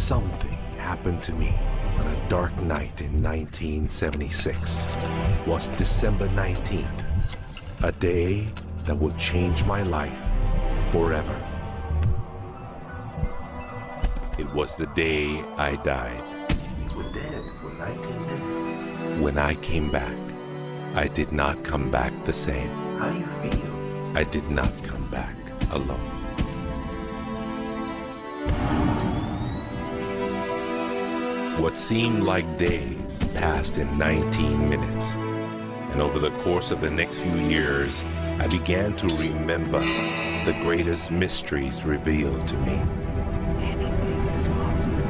Something happened to me on a dark night in 1976. It was December 19th, a day that would change my life forever. It was the day I died. We were dead for 19 minutes. When I came back, I did not come back the same. How do you feel? I did not come back alone. What seemed like days passed in 19 minutes. And over the course of the next few years, I began to remember the greatest mysteries revealed to me. Anything is possible.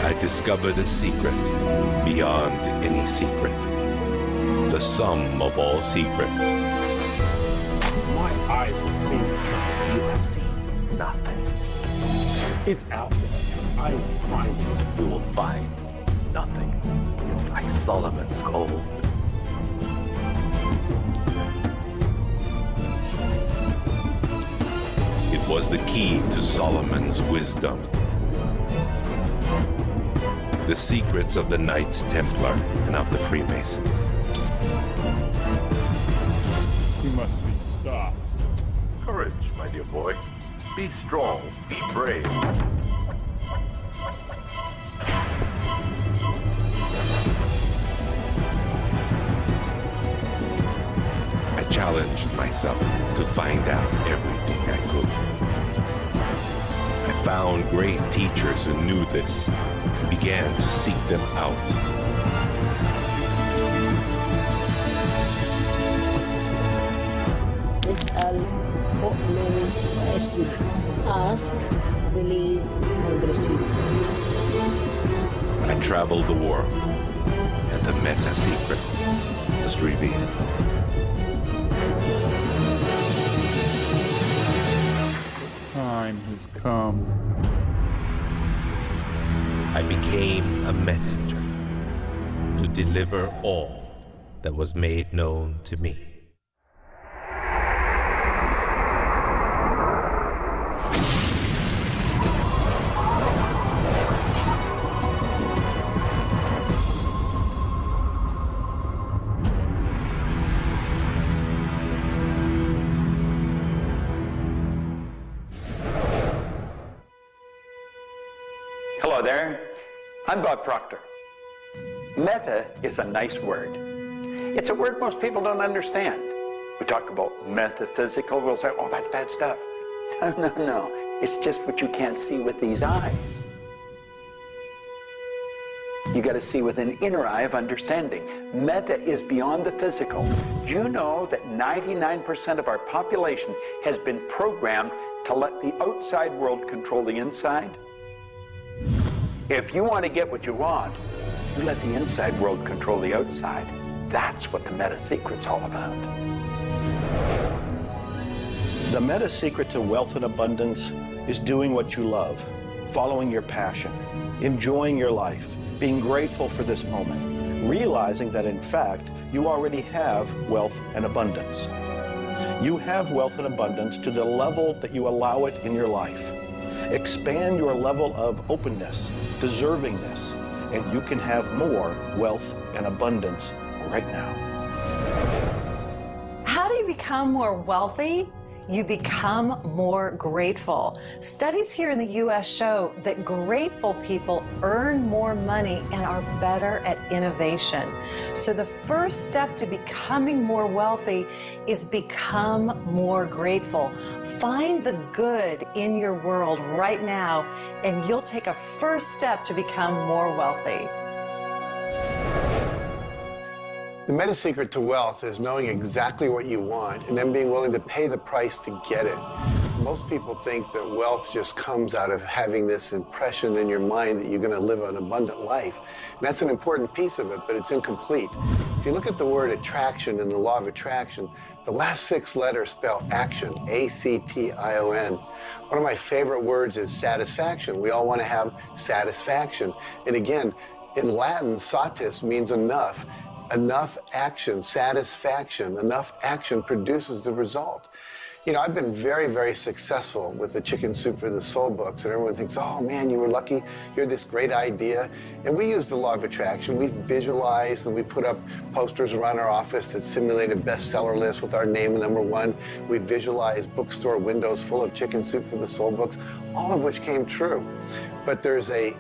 I discovered a secret beyond any secret. The sum of all secrets. My eyes have seen something. You have seen nothing. It's out there. I will find it. You will find nothing. It's like Solomon's gold. It was the key to Solomon's wisdom. The secrets of the Knights Templar and of the Freemasons. He must be stopped. Courage, my dear boy. Be strong, be brave. I challenged myself to find out everything I could. I found great teachers who knew this and began to seek them out. اسأل أؤمن واسمع. Ask, believe, and receive. I traveled the world, and the meta secret was revealed. Time has come. I became a messenger to deliver all that was made known to me. Hello there, I'm Bob Proctor. Meta is a nice word. It's a word most people don't understand. We talk about metaphysical, we'll say, oh, that's bad stuff. No, it's just what you can't see with these eyes. You got to see with an inner eye of understanding. Meta is beyond the physical. Do you know that 99% of our population has been programmed to let the outside world control the inside? If you want to get what you want, you let the inside world control the outside. That's what the meta secret's all about. The meta secret to wealth and abundance is doing what you love, following your passion, enjoying your life, being grateful for this moment, realizing that in fact, you already have wealth and abundance. You have wealth and abundance to the level that you allow it in your life. Expand your level of openness, deservingness, and you can have more wealth and abundance right now. How do you become more wealthy? You become more grateful. Studies here in the U.S. show that grateful people earn more money and are better at innovation. So the first step to becoming more wealthy is become more grateful. Find the good in your world right now, and you'll take a first step to become more wealthy. The meta secret to wealth is knowing exactly what you want and then being willing to pay the price to get it. Most people think that wealth just comes out of having this impression in your mind that you're going to live an abundant life. And that's an important piece of it, but it's incomplete. If you look at the word attraction in the law of attraction, the last 6 letters spell action, A-C-T-I-O-N. One of my favorite words is satisfaction. We all want to have satisfaction. And again, in Latin, satis means enough. enough action, satisfaction, enough action produces the result. You know, I've been very, very successful with the Chicken Soup for the Soul books, and everyone thinks, oh man, you were lucky, you had this great idea. And we use the law of attraction. We visualize and we put up posters around our office that simulate a bestseller list with our name #1. We visualize bookstore windows full of Chicken Soup for the Soul books, all of which came true. But there's a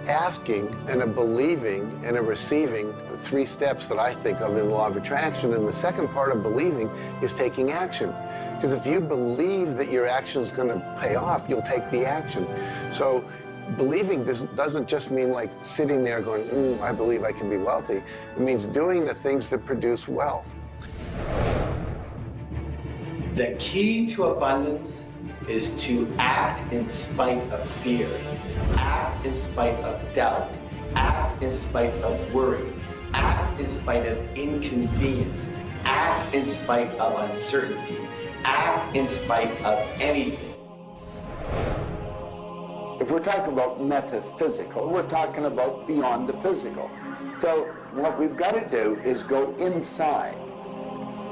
asking and a believing and a receiving, the 3 steps that I think of in the law of attraction. And the second part of believing is taking action. Because if you believe that your action is going to pay off, you'll take the action. So believing doesn't just mean like sitting there going, I believe I can be wealthy. It means doing the things that produce wealth. The key to abundance is to act in spite of fear, act in spite of doubt, act in spite of worry, act in spite of inconvenience, act in spite of uncertainty, act in spite of anything. If we're talking about metaphysical, we're talking about beyond the physical. So what we've got to do is go inside.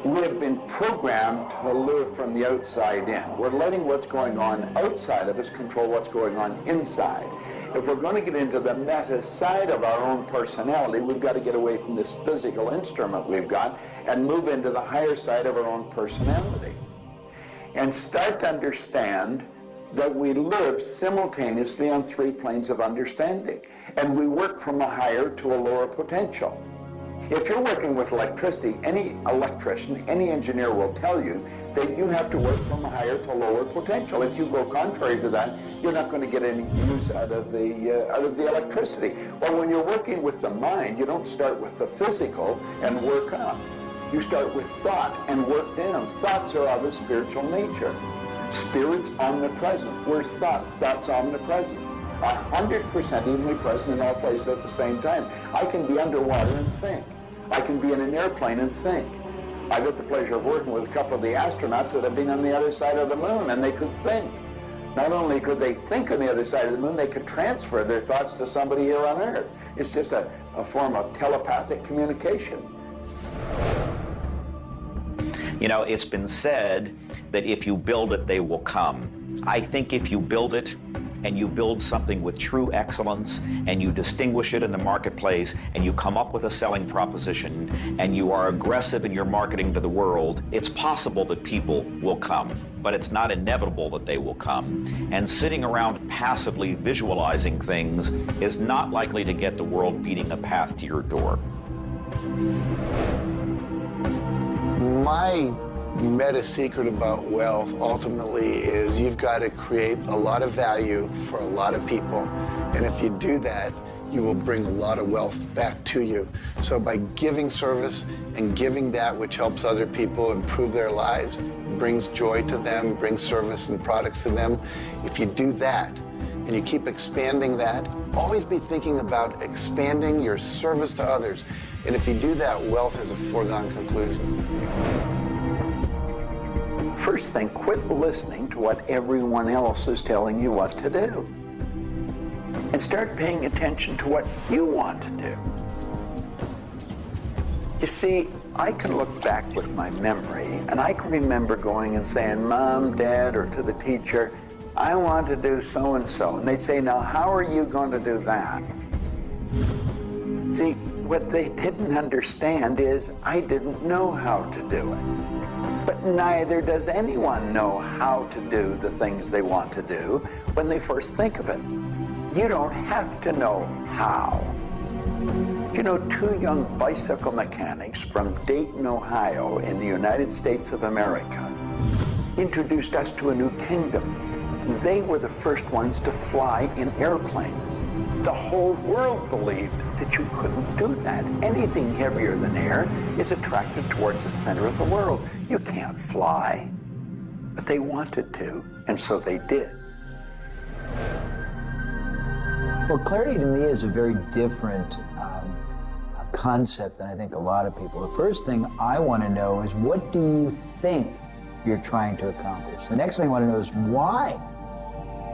We have been programmed to live from the outside in. We're letting what's going on outside of us control what's going on inside. If we're going to get into the meta side of our own personality, we've got to get away from this physical instrument we've got and move into the higher side of our own personality. And start to understand that we live simultaneously on 3 planes of understanding. And we work from a higher to a lower potential. If you're working with electricity, any electrician, any engineer will tell you that you have to work from a higher to lower potential. If you go contrary to that, you're not going to get any use out of the electricity. Well, when you're working with the mind, you don't start with the physical and work up. You start with thought and work down. Thoughts are of a spiritual nature. Spirit's omnipresent. Where's thought? Thought's omnipresent. 100% evenly present in all places at the same time. I can be underwater and think. I can be in an airplane and think. I've had the pleasure of working with a couple of the astronauts that have been on the other side of the moon, and they could think. Not only could they think on the other side of the moon, they could transfer their thoughts to somebody here on Earth. It's just a form of telepathic communication. You know, it's been said that if you build it, they will come. I think if you build it, and you build something with true excellence, and you distinguish it in the marketplace, and you come up with a selling proposition, and you are aggressive in your marketing to the world, it's possible that people will come. But it's not inevitable that they will come. And sitting around passively visualizing things is not likely to get the world beating a path to your door. My meta secret about wealth ultimately is you've got to create a lot of value for a lot of people. And if you do that, you will bring a lot of wealth back to you. So by giving service and giving that which helps other people improve their lives, brings joy to them, brings service and products to them, if you do that and you keep expanding that, always be thinking about expanding your service to others. And if you do that, wealth is a foregone conclusion. First thing, quit listening to what everyone else is telling you what to do. And start paying attention to what you want to do. You see, I can look back with my memory, and I can remember going and saying, Mom, Dad, or to the teacher, I want to do so-and-so. And they'd say, now, how are you going to do that? See, what they didn't understand is I didn't know how to do it. But neither does anyone know how to do the things they want to do when they first think of it. You don't have to know how. You know, 2 young bicycle mechanics from Dayton, Ohio, in the United States of America, introduced us to a new kingdom. They were the first ones to fly in airplanes. The whole world believed that you couldn't do that. Anything heavier than air is attracted towards the center of the world. You can't fly. But they wanted to, and so they did. Well, clarity to me is a very different concept than I think a lot of people. The first thing I want to know is, what do you think you're trying to accomplish? The next thing I want to know is, why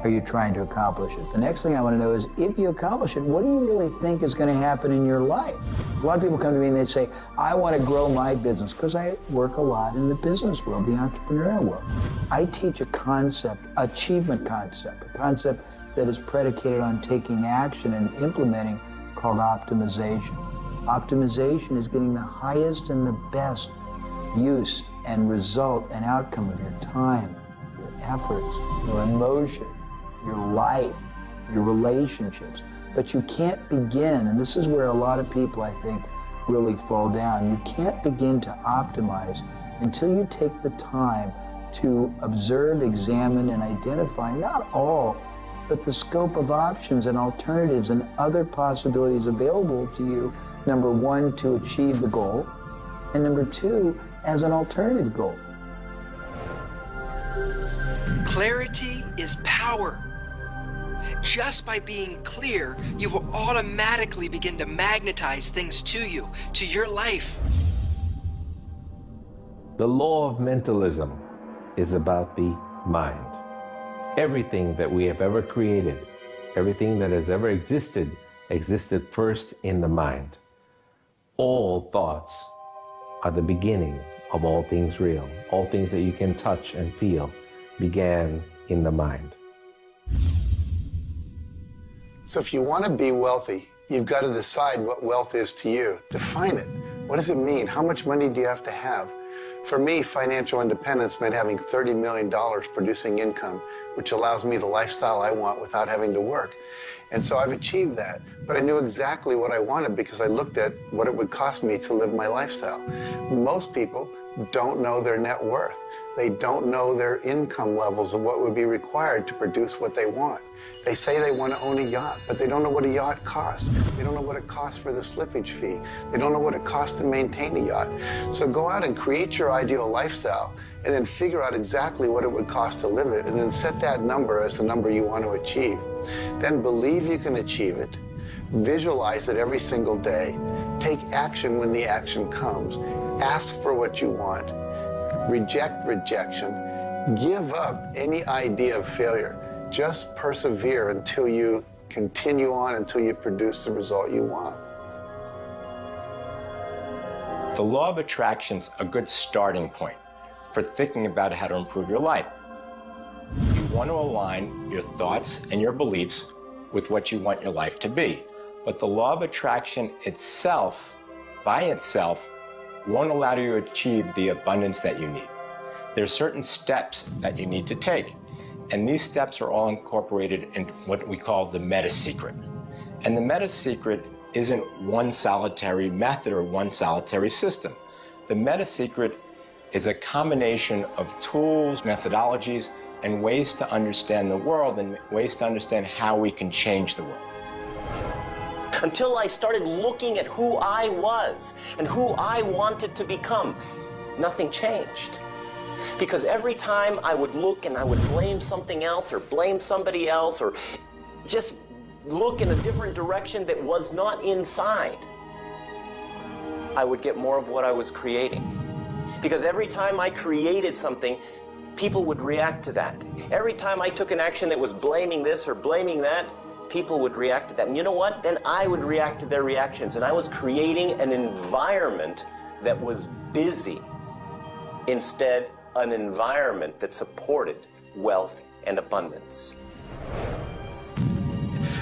are you trying to accomplish it? The next thing I want to know is, if you accomplish it, what do you really think is going to happen in your life? A lot of people come to me and they say, I want to grow my business, because I work a lot in the business world, the entrepreneurial world. I teach a concept, achievement concept, a concept that is predicated on taking action and implementing, called optimization. Optimization is getting the highest and the best use and result and outcome of your time, your efforts, your emotion, your life, your relationships. But you can't begin, and this is where a lot of people, I think, really fall down. You can't begin to optimize until you take the time to observe, examine, and identify not all, but the scope of options and alternatives and other possibilities available to you, number one, to achieve the goal, and number two, as an alternative goal. Clarity is power. Just by being clear, you will automatically begin to magnetize things to you, to your life. The law of mentalism is about the mind. Everything that we have ever created, everything that has ever existed, existed first in the mind. All thoughts are the beginning of all things real. All things that you can touch and feel began in the mind. So if you want to be wealthy, you've got to decide what wealth is to you. Define it. What does it mean? How much money do you have to have? For me, financial independence meant having $30 million producing income, which allows me the lifestyle I want without having to work. And so I've achieved that. But I knew exactly what I wanted because I looked at what it would cost me to live my lifestyle. Most people don't know their net worth. They don't know their income levels of what would be required to produce what they want. They say they want to own a yacht, but they don't know what a yacht costs. They don't know what it costs for the slippage fee. They don't know what it costs to maintain a yacht. So go out and create your ideal lifestyle and then figure out exactly what it would cost to live it, and then set that number as the number you want to achieve. Then believe you can achieve it. Visualize it every single day. Take action when the action comes. Ask for what you want. Reject rejection. Give up any idea of failure. Just persevere until you continue on, until you produce the result you want. The law of attraction's a good starting point for thinking about how to improve your life. You want to align your thoughts and your beliefs with what you want your life to be. But the law of attraction itself, by itself, won't allow you to achieve the abundance that you need. There are certain steps that you need to take, and these steps are all incorporated in what we call the meta secret. And the meta secret isn't one solitary method or one solitary system. The meta secret is a combination of tools, methodologies, and ways to understand the world and ways to understand how we can change the world. Until I started looking at who I was and who I wanted to become, nothing changed. Because every time I would look and I would blame something else or blame somebody else or just look in a different direction that was not inside, I would get more of what I was creating. Because every time I created something, people would react to that. Every time I took an action that was blaming this or blaming that, people would react to that. And you know what? Then I would react to their reactions. And I was creating an environment that was busy. Instead, an environment that supported wealth and abundance.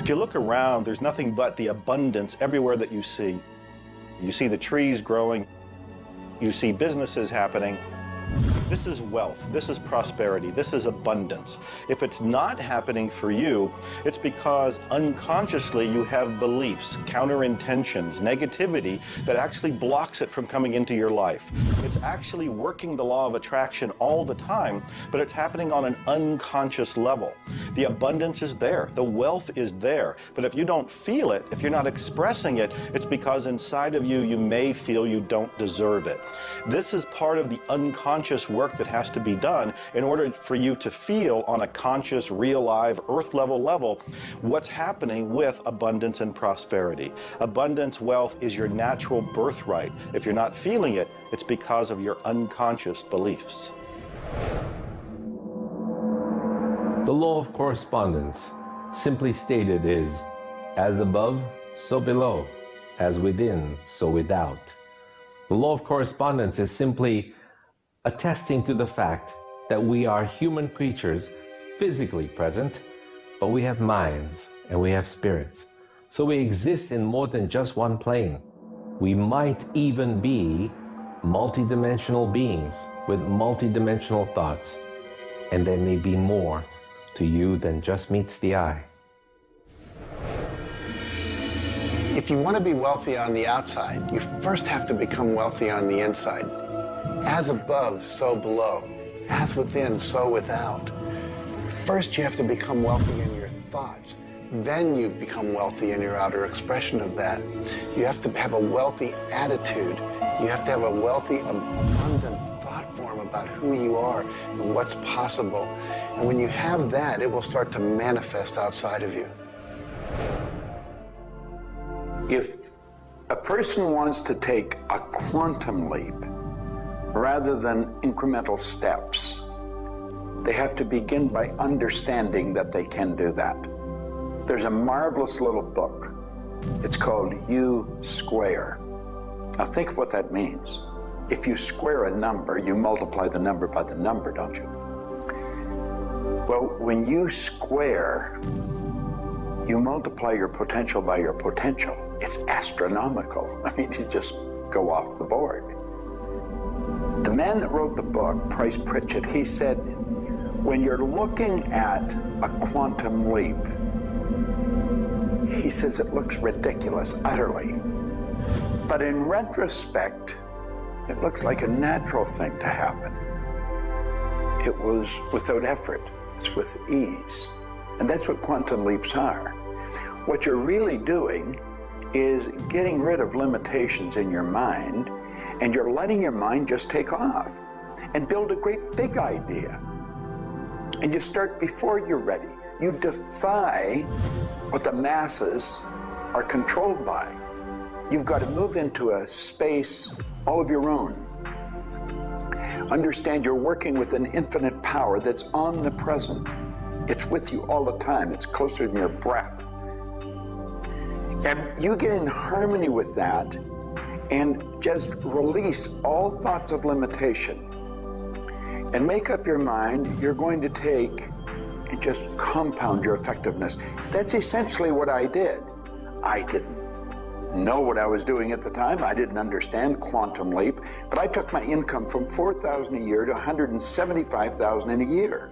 If you look around, there's nothing but the abundance everywhere that you see. You see the trees growing. You see businesses happening. This is wealth, this is prosperity, this is abundance. If it's not happening for you, it's because unconsciously you have beliefs, counter-intentions, negativity that actually blocks it from coming into your life. It's actually working the law of attraction all the time, but it's happening on an unconscious level. The abundance is there, the wealth is there, but if you don't feel it, if you're not expressing it, it's because inside of you, you may feel you don't deserve it. This is part of the unconscious work that has to be done in order for you to feel on a conscious, real, live, earth level what's happening with abundance and prosperity. Abundance, wealth is your natural birthright. If you're not feeling it, it's because of your unconscious beliefs. The law of correspondence, simply stated, is as above, so below, as within, so without. The law of correspondence is simply attesting to the fact that we are human creatures physically present, but we have minds and we have spirits. So we exist in more than just one plane. We might even be multidimensional beings with multidimensional thoughts, and there may be more to you than just meets the eye. If you want to be wealthy on the outside, you first have to become wealthy on the inside. As above, so below. As within, so without. First, you have to become wealthy in your thoughts. Then you become wealthy in your outer expression of that. You have to have a wealthy attitude. You have to have a wealthy, abundant thought form about who you are and what's possible. And when you have that, it will start to manifest outside of you. If a person wants to take a quantum leap rather than incremental steps, they have to begin by understanding that they can do that. There's a marvelous little book. It's called U Square. Now think of what that means. If you square a number, you multiply the number by the number, don't you? Well, when you square, you multiply your potential by your potential. It's astronomical. I mean, you just go off the board. The man that wrote the book, Price Pritchett, he said, when you're looking at a quantum leap, he says it looks ridiculous, utterly. But in retrospect, it looks like a natural thing to happen. It was without effort. It's with ease. And that's what quantum leaps are. What you're really doing is getting rid of limitations in your mind, and you're letting your mind just take off and build a great big idea. And you start before you're ready. You defy what the masses are controlled by. You've got to move into a space all of your own. Understand you're working with an infinite power that's omnipresent. It's with you all the time. It's closer than your breath. And you get in harmony with that and just release all thoughts of limitation and make up your mind you're going to take and just compound your effectiveness. That's essentially what I did. I didn't know what I was doing at the time. I didn't understand quantum leap, but I took my income from $4,000 a year to $175,000 in a year.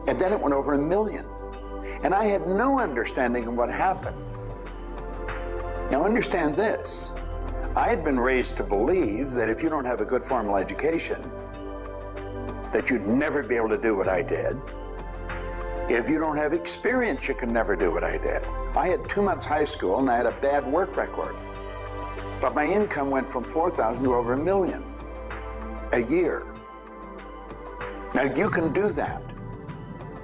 And then it went over $1 million. And I had no understanding of what happened. Now understand this. I had been raised to believe that if you don't have a good formal education, that you'd never be able to do what I did. If you don't have experience, you can never do what I did. I had 2 months high school and I had a bad work record. But my income went from $4,000 to over $1 million a year. Now you can do that.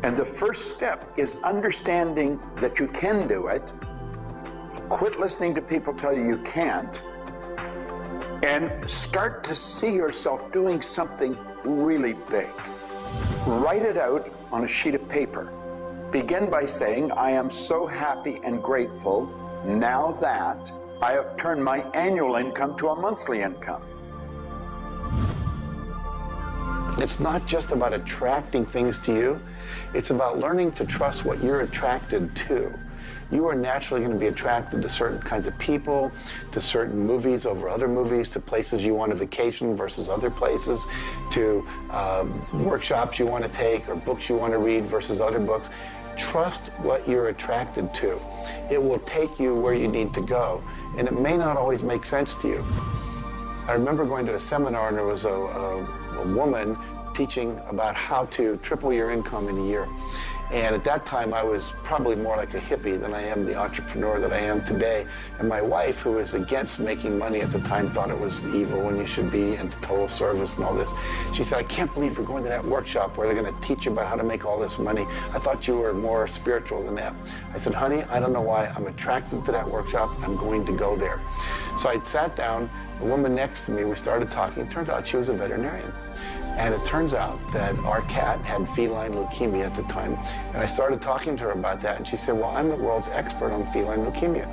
And the first step is understanding that you can do it. Quit listening to people tell you you can't. And start to see yourself doing something really big. Write it out on a sheet of paper. Begin by saying, I am so happy and grateful now that I have turned my annual income to a monthly income. It's not just about attracting things to you. It's about learning to trust what you're attracted to. You are naturally going to be attracted to certain kinds of people, to certain movies over other movies, to places you want to vacation versus other places, to workshops you want to take or books you want to read versus other books. Trust what you're attracted to. It will take you where you need to go, and it may not always make sense to you. I remember going to a seminar, and there was a woman teaching about how to triple your income in a year. And at that time, I was probably more like a hippie than I am the entrepreneur that I am today. And my wife, who was against making money at the time, thought it was evil when you should be in total service and all this. She said, I can't believe you're going to that workshop where they're going to teach you about how to make all this money. I thought you were more spiritual than that. I said, honey, I don't know why. I'm attracted to that workshop. I'm going to go there. So I sat down, the woman next to me, we started talking. It turns out she was a veterinarian. And it turns out that our cat had feline leukemia at the time. And I started talking to her about that, and she said, well, I'm the world's expert on feline leukemia.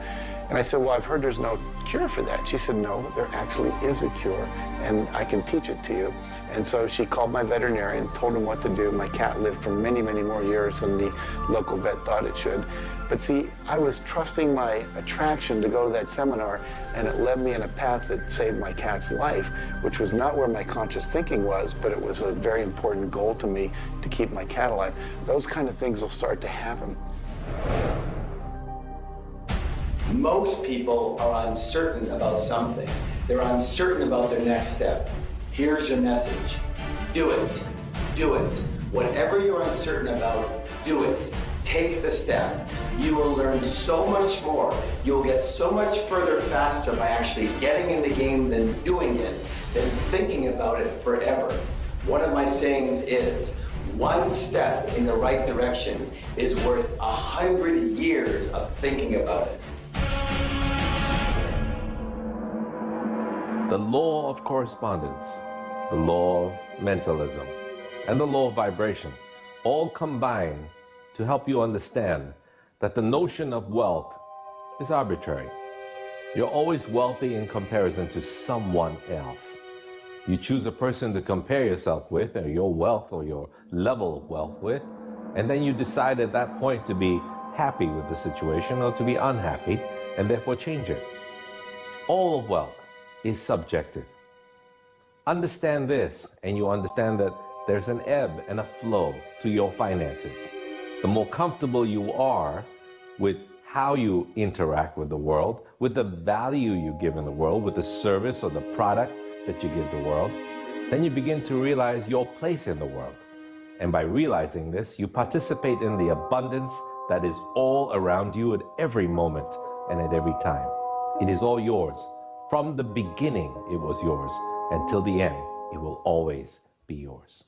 And I said, well, I've heard there's no cure for that. She said, no, there actually is a cure, and I can teach it to you. And so she called my veterinarian, told him what to do. My cat lived for many, many more years than the local vet thought it should. But see, I was trusting my attraction to go to that seminar, and it led me in a path that saved my cat's life, which was not where my conscious thinking was, but it was a very important goal to me to keep my cat alive. Those kind of things will start to happen. Most people are uncertain about something. They're uncertain about their next step. Here's your message. Do it. Do it. Whatever you're uncertain about, do it. Take the step. You will learn so much more. You'll get so much further faster by actually getting in the game than doing it, than thinking about it forever. One of my sayings is, one step in the right direction is worth 100 years of thinking about it. The law of correspondence, the law of mentalism, and the law of vibration all combine to help you understand that the notion of wealth is arbitrary. You're always wealthy in comparison to someone else. You choose a person to compare yourself with, or your wealth or your level of wealth with, and then you decide at that point to be happy with the situation or to be unhappy, and therefore change it. All of wealth is subjective. Understand this, and you understand that there's an ebb and a flow to your finances. The more comfortable you are with how you interact with the world, with the value you give in the world, with the service or the product that you give the world, then you begin to realize your place in the world. And by realizing this, you participate in the abundance that is all around you at every moment and at every time. It is all yours. From the beginning, it was yours. Until the end, it will always be yours.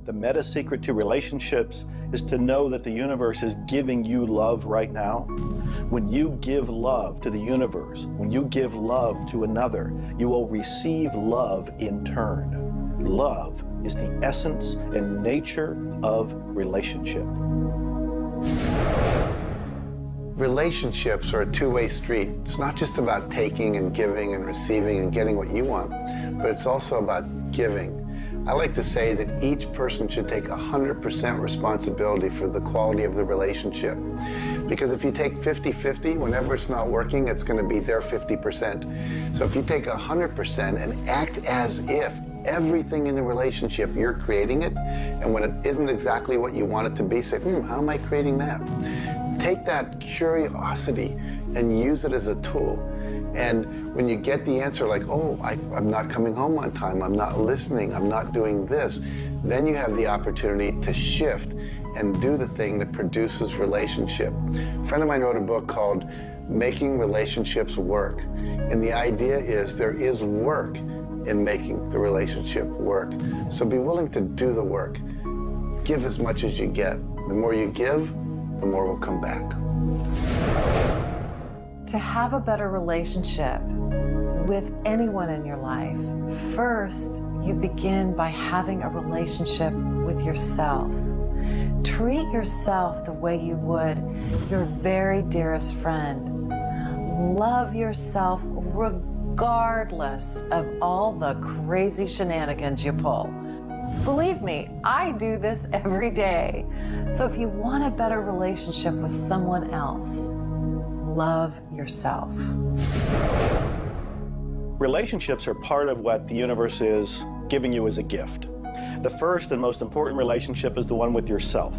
The meta secret to relationships is to know that the universe is giving you love right now. When you give love to the universe, when you give love to another, you will receive love in turn. Love is the essence and nature of relationship. Relationships are a two-way street. It's not just about taking and giving and receiving and getting what you want, but it's also about giving. I like to say that each person should take 100% responsibility for the quality of the relationship. Because if you take 50-50, whenever it's not working, it's going to be their 50%. So if you take 100% and act as if everything in the relationship, you're creating it, and when it isn't exactly what you want it to be, say, how am I creating that? Take that curiosity and use it as a tool. And when you get the answer like, oh, I'm not coming home on time, I'm not listening, I'm not doing this, then you have the opportunity to shift and do the thing that produces relationship. A friend of mine wrote a book called Making Relationships Work. And the idea is there is work in making the relationship work. So be willing to do the work. Give as much as you get. The more you give, the more will come back. To have a better relationship with anyone in your life, first you begin by having a relationship with yourself. Treat yourself the way you would your very dearest friend. Love yourself regardless of all the crazy shenanigans you pull. Believe me, I do this every day. So if you want a better relationship with someone else, love yourself. Relationships are part of what the universe is giving you as a gift. The first and most important relationship is the one with yourself.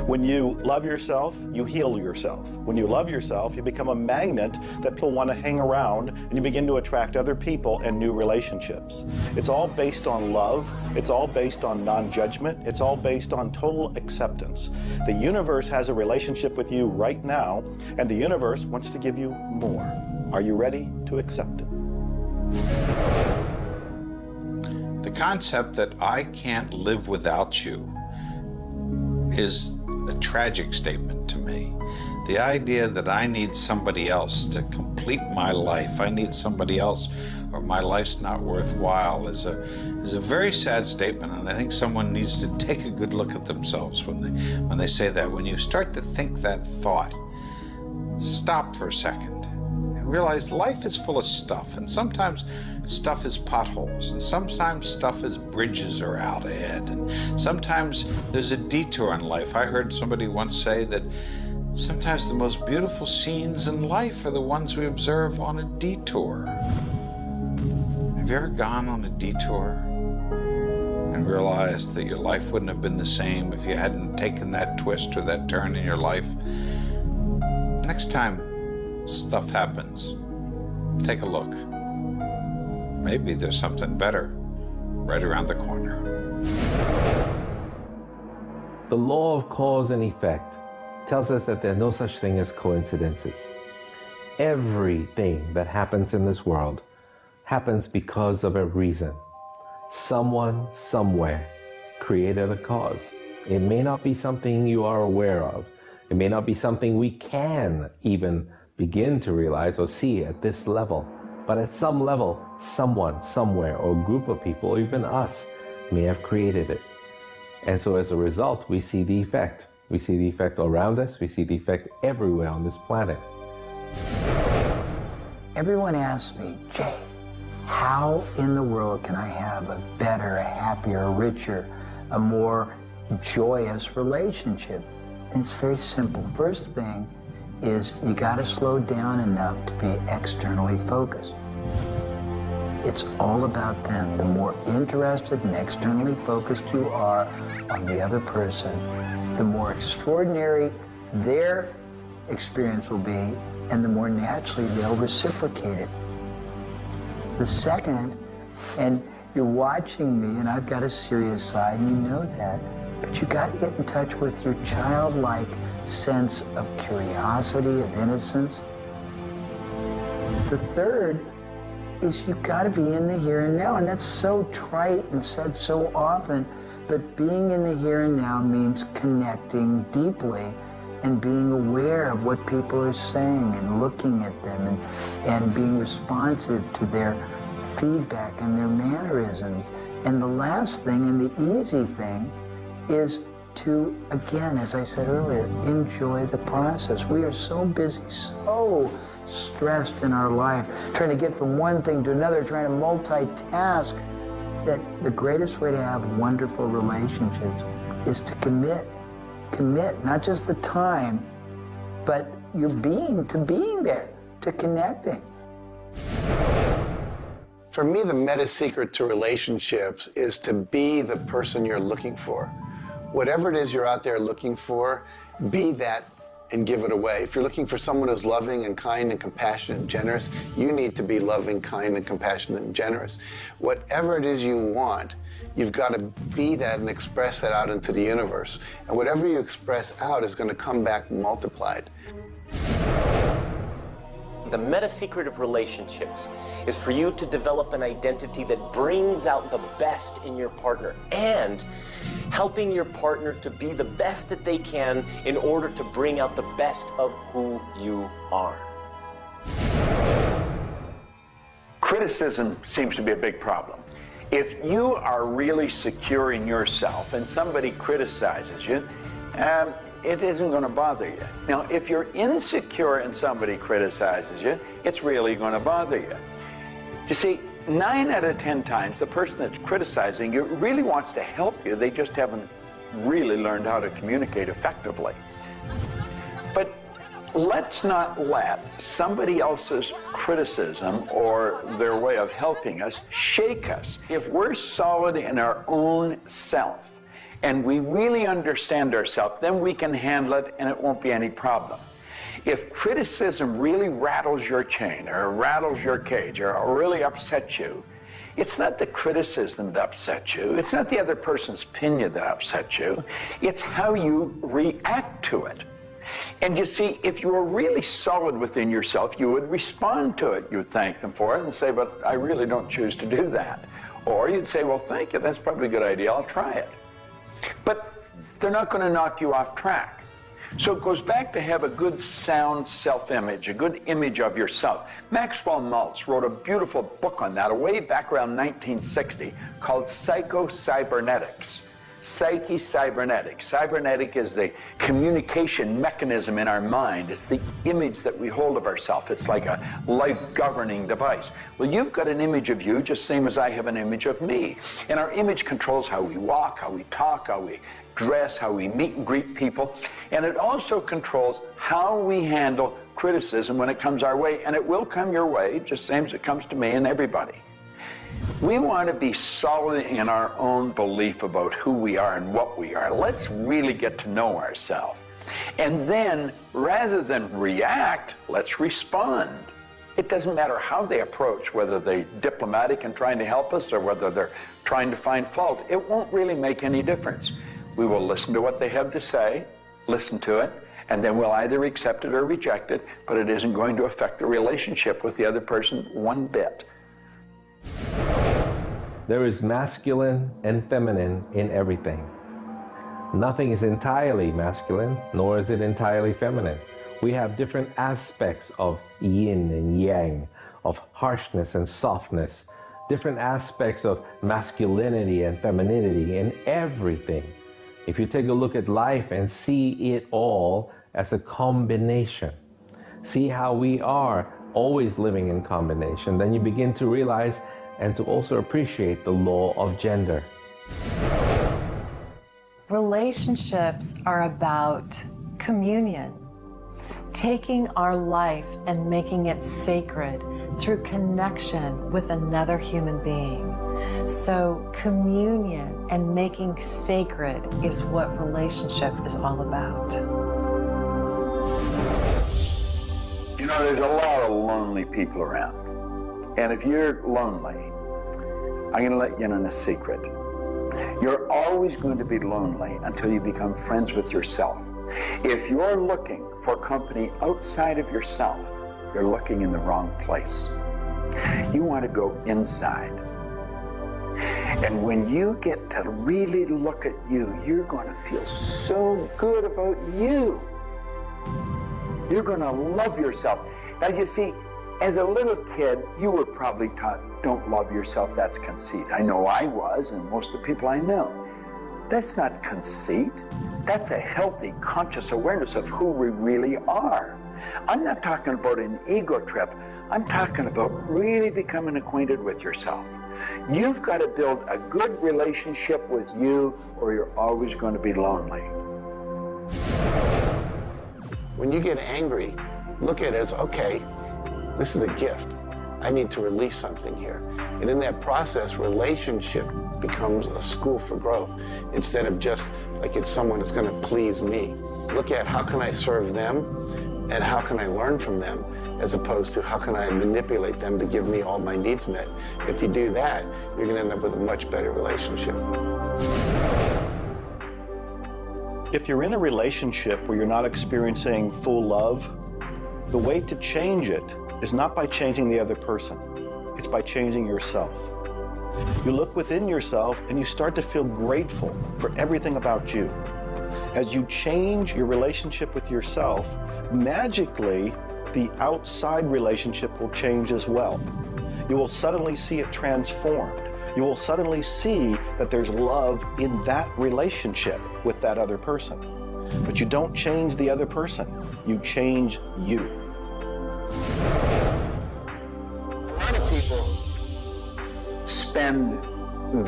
When you love yourself, you heal yourself. When you love yourself, you become a magnet that people want to hang around, and you begin to attract other people and new relationships. It's all based on love. It's all based on non-judgment. It's all based on total acceptance. The universe has a relationship with you right now, and the universe wants to give you more. Are you ready to accept it? The concept that I can't live without you is a tragic statement to me. The idea that I need somebody else to complete my life, I need somebody else or my life's not worthwhile is a very sad statement, and I think someone needs to take a good look at themselves when they say that. When you start to think that thought, stop for a second and realize life is full of stuff, and sometimes stuff is potholes, and sometimes stuff is bridges are out ahead, and sometimes there's a detour in life. I heard somebody once say that sometimes the most beautiful scenes in life are the ones we observe on a detour. Have you ever gone on a detour and realized that your life wouldn't have been the same if you hadn't taken that twist or that turn in your life? Next time stuff happens, take a look. Maybe there's something better right around the corner. The law of cause and effect tells us that there's no such thing as coincidences. Everything that happens in this world happens because of a reason. Someone, somewhere, created a cause. It may not be something you are aware of. It may not be something we can even begin to realize or see at this level. But at some level, someone, somewhere, or a group of people, or even us, may have created it. And so as a result, we see the effect. We see the effect around us. We see the effect everywhere on this planet. Everyone asks me, Jay, how in the world can I have a better, a happier, a richer, a more joyous relationship? And it's very simple. First thing is you got to slow down enough to be externally focused. It's all about them. The more interested and externally focused you are on the other person, the more extraordinary their experience will be, and the more naturally they'll reciprocate it. The second, and you're watching me, and I've got a serious side, and you know that, but you got to get in touch with your childlike sense of curiosity, of innocence. The third is you got to be in the here and now, and that's so trite and said so often, but being in the here and now means connecting deeply and being aware of what people are saying and looking at them and being responsive to their feedback and their mannerisms. And the last thing, and the easy thing, is to, again, as I said earlier, enjoy the process. We are so busy, so stressed in our life, trying to get from one thing to another, trying to multitask, that the greatest way to have wonderful relationships is to commit. Commit, not just the time, but your being, to being there, to connecting. For me, the meta secret to relationships is to be the person you're looking for. Whatever it is you're out there looking for, be that and give it away. If you're looking for someone who's loving and kind and compassionate and generous, you need to be loving, kind, and compassionate and generous. Whatever it is you want, you've got to be that and express that out into the universe. And whatever you express out is going to come back multiplied. The meta secret of relationships is for you to develop an identity that brings out the best in your partner and helping your partner to be the best that they can in order to bring out the best of who you are. Criticism seems to be a big problem. If you are really secure in yourself and somebody criticizes you, it isn't going to bother you. Now, if you're insecure and somebody criticizes you, it's really going to bother you. You see, 9 out of 10 times, the person that's criticizing you really wants to help you. They just haven't really learned how to communicate effectively. But let's not let somebody else's criticism or their way of helping us shake us. If we're solid in our own self, and we really understand ourselves, then we can handle it and it won't be any problem. If criticism really rattles your chain or rattles your cage or really upsets you, it's not the criticism that upsets you. It's not the other person's opinion that upsets you. It's how you react to it. And you see, if you were really solid within yourself, you would respond to it. You would thank them for it and say, but I really don't choose to do that. Or you'd say, well, thank you, that's probably a good idea, I'll try it. But they're not going to knock you off track. So it goes back to have a good, sound self-image, a good image of yourself. Maxwell Maltz wrote a beautiful book on that way back around 1960 called Psycho-Cybernetics. Psyche-Cybernetics. Cybernetic is the communication mechanism in our mind. It's the image that we hold of ourselves. It's like a life-governing device. Well, you've got an image of you just same as I have an image of me. And our image controls how we walk, how we talk, how we dress, how we meet and greet people. And it also controls how we handle criticism when it comes our way. And it will come your way, just same as it comes to me and everybody. We want to be solid in our own belief about who we are and what we are. Let's really get to know ourselves. And then, rather than react, let's respond. It doesn't matter how they approach, whether they're diplomatic and trying to help us or whether they're trying to find fault. It won't really make any difference. We will listen to what they have to say, listen to it, and then we'll either accept it or reject it, but it isn't going to affect the relationship with the other person one bit. There is masculine and feminine in everything. Nothing is entirely masculine, nor is it entirely feminine. We have different aspects of yin and yang, of harshness and softness, different aspects of masculinity and femininity in everything. If you take a look at life and see it all as a combination, see how we are always living in combination, then you begin to realize and to also appreciate the law of gender. Relationships are about communion, taking our life and making it sacred through connection with another human being. So communion and making sacred is what relationship is all about. You know, there's a lot of lonely people around. And if you're lonely, I'm going to let you in on a secret. You're always going to be lonely until you become friends with yourself. If you're looking for company outside of yourself, you're looking in the wrong place. You want to go inside. And when you get to really look at you, you're going to feel so good about you. You're going to love yourself. Now, you see, as a little kid, you were probably taught, don't love yourself, that's conceit. I know I was, and most of the people I know. That's not conceit. That's a healthy, conscious awareness of who we really are. I'm not talking about an ego trip. I'm talking about really becoming acquainted with yourself. You've got to build a good relationship with you, or you're always going to be lonely. When you get angry, look at it as, okay, this is a gift. I need to release something here. And in that process, relationship becomes a school for growth instead of just like it's someone that's going to please me. Look at how can I serve them and how can I learn from them, as opposed to how can I manipulate them to give me all my needs met. If you do that, you're going to end up with a much better relationship. If you're in a relationship where you're not experiencing full love, the way to change it is not by changing the other person. It's by changing yourself. You look within yourself and you start to feel grateful for everything about you. As you change your relationship with yourself, magically, the outside relationship will change as well. You will suddenly see it transformed. You will suddenly see that there's love in that relationship with that other person. But you don't change the other person, you change you. A lot of people spend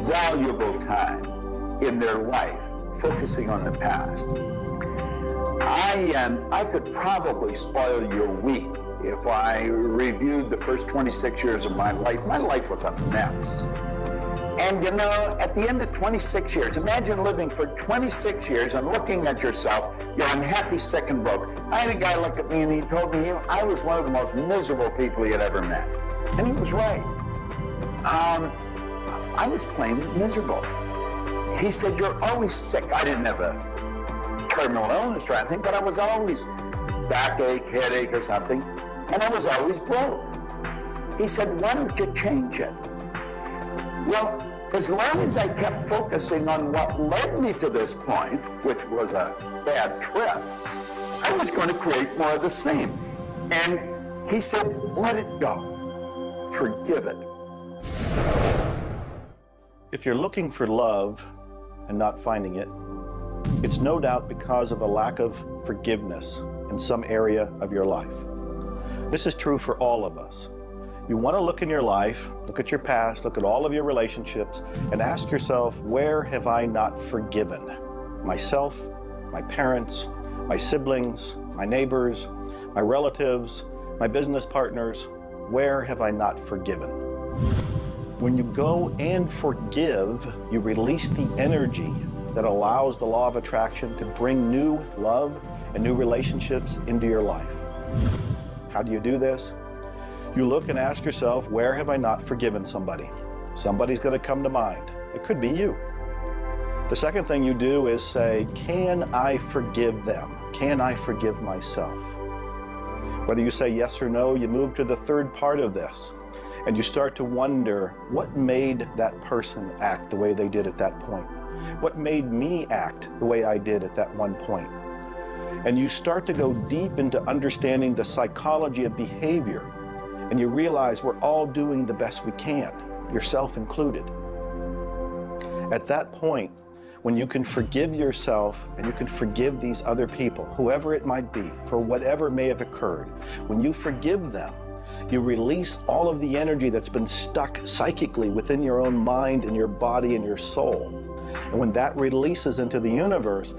valuable time in their life focusing on the past. I could probably spoil your week if I reviewed the first 26 years of my life. My life was a mess. And you know, at the end of 26 years, imagine living for 26 years and looking at yourself, you're unhappy, sick, and broke. I had a guy look at me and he told me I was one of the most miserable people he had ever met. And he was right. I was plain miserable. He said, you're always sick. I didn't have a terminal illness or anything, but I was always backache, headache or something, and I was always broke. He said, why don't you change it? Well, as long as I kept focusing on what led me to this point, which was a bad trip, I was going to create more of the same. And he said, let it go. Forgive it. If you're looking for love and not finding it, it's no doubt because of a lack of forgiveness in some area of your life. This is true for all of us. You want to look in your life, look at your past, look at all of your relationships, and ask yourself, where have I not forgiven? Myself, my parents, my siblings, my neighbors, my relatives, my business partners, where have I not forgiven? When you go and forgive, you release the energy that allows the law of attraction to bring new love and new relationships into your life. How do you do this? You look and ask yourself, where have I not forgiven somebody? Somebody's going to come to mind. It could be you. The second thing you do is say, can I forgive them? Can I forgive myself? Whether you say yes or no, you move to the third part of this, and you start to wonder, what made that person act the way they did at that point? What made me act the way I did at that one point? And you start to go deep into understanding the psychology of behavior, and you realize we're all doing the best we can, yourself included. At that point, when you can forgive yourself and you can forgive these other people, whoever it might be, for whatever may have occurred, when you forgive them, you release all of the energy that's been stuck psychically within your own mind and your body and your soul. And when that releases into the universe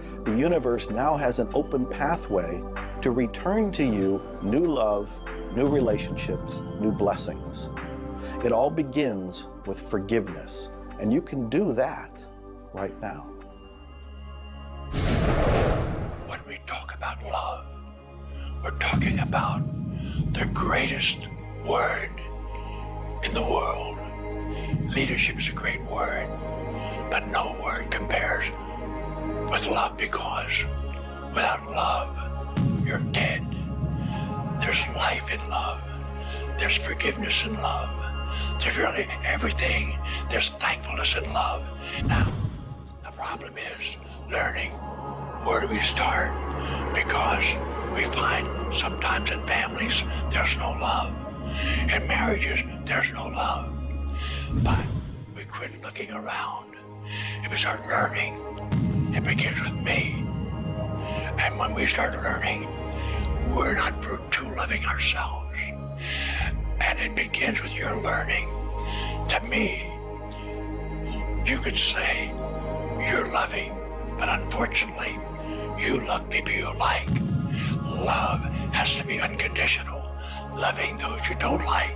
now has an open pathway to return to you new love, new relationships, new blessings. It all begins with forgiveness, and you can do that right now. When we talk about love, we're talking about the greatest word in the world. Leadership is a great word, but no word compares with love, because without love, you're dead. There's life in love. There's forgiveness in love. There's really everything. There's thankfulness in love. Now, the problem is learning where do we start, because we find sometimes in families there's no love. In marriages, there's no love. But we quit looking around. If we start learning, it begins with me. And when we start learning, we're not too loving ourselves. And it begins with your learning. To me, you could say you're loving, but unfortunately, you love people you like. Love has to be unconditional, loving those you don't like.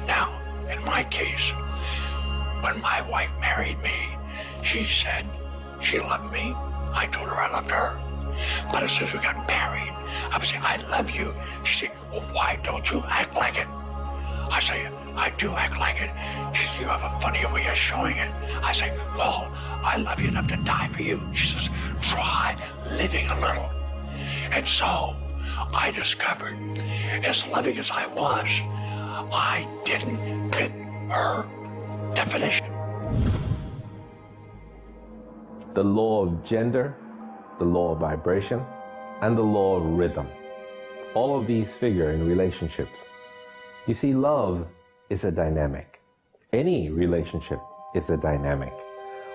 Now, in my case, when my wife married me, she said she loved me. I told her I loved her. But as soon as we got married, I would say, I love you. She said, well, why don't you act like it? I say, I do act like it. She says, you have a funny way of showing it. I say, well, I love you enough to die for you. She says, try living a little. And so I discovered, as loving as I was, I didn't fit her definition. The law of gender, the law of vibration, and the law of rhythm. All of these figure in relationships. You see, love is a dynamic. Any relationship is a dynamic.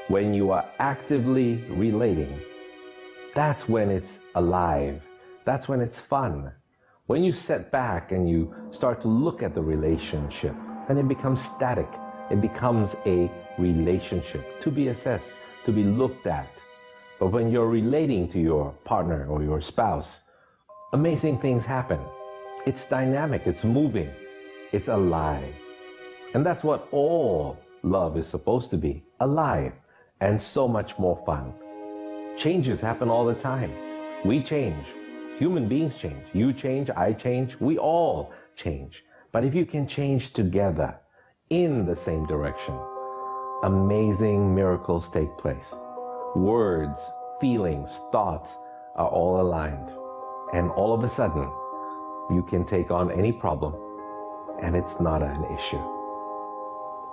When you are actively relating, that's when it's alive. That's when it's fun. When you sit back and you start to look at the relationship, then it becomes static. It becomes a relationship to be assessed, to be looked at. But when you're relating to your partner or your spouse, amazing things happen. It's dynamic, it's moving, it's alive. And that's what all love is supposed to be, alive, and so much more fun. Changes happen all the time. We change. Human beings change. You change, I change, we all change. But if you can change together in the same direction, amazing miracles take place. Words, feelings, thoughts are all aligned. And all of a sudden, you can take on any problem and it's not an issue.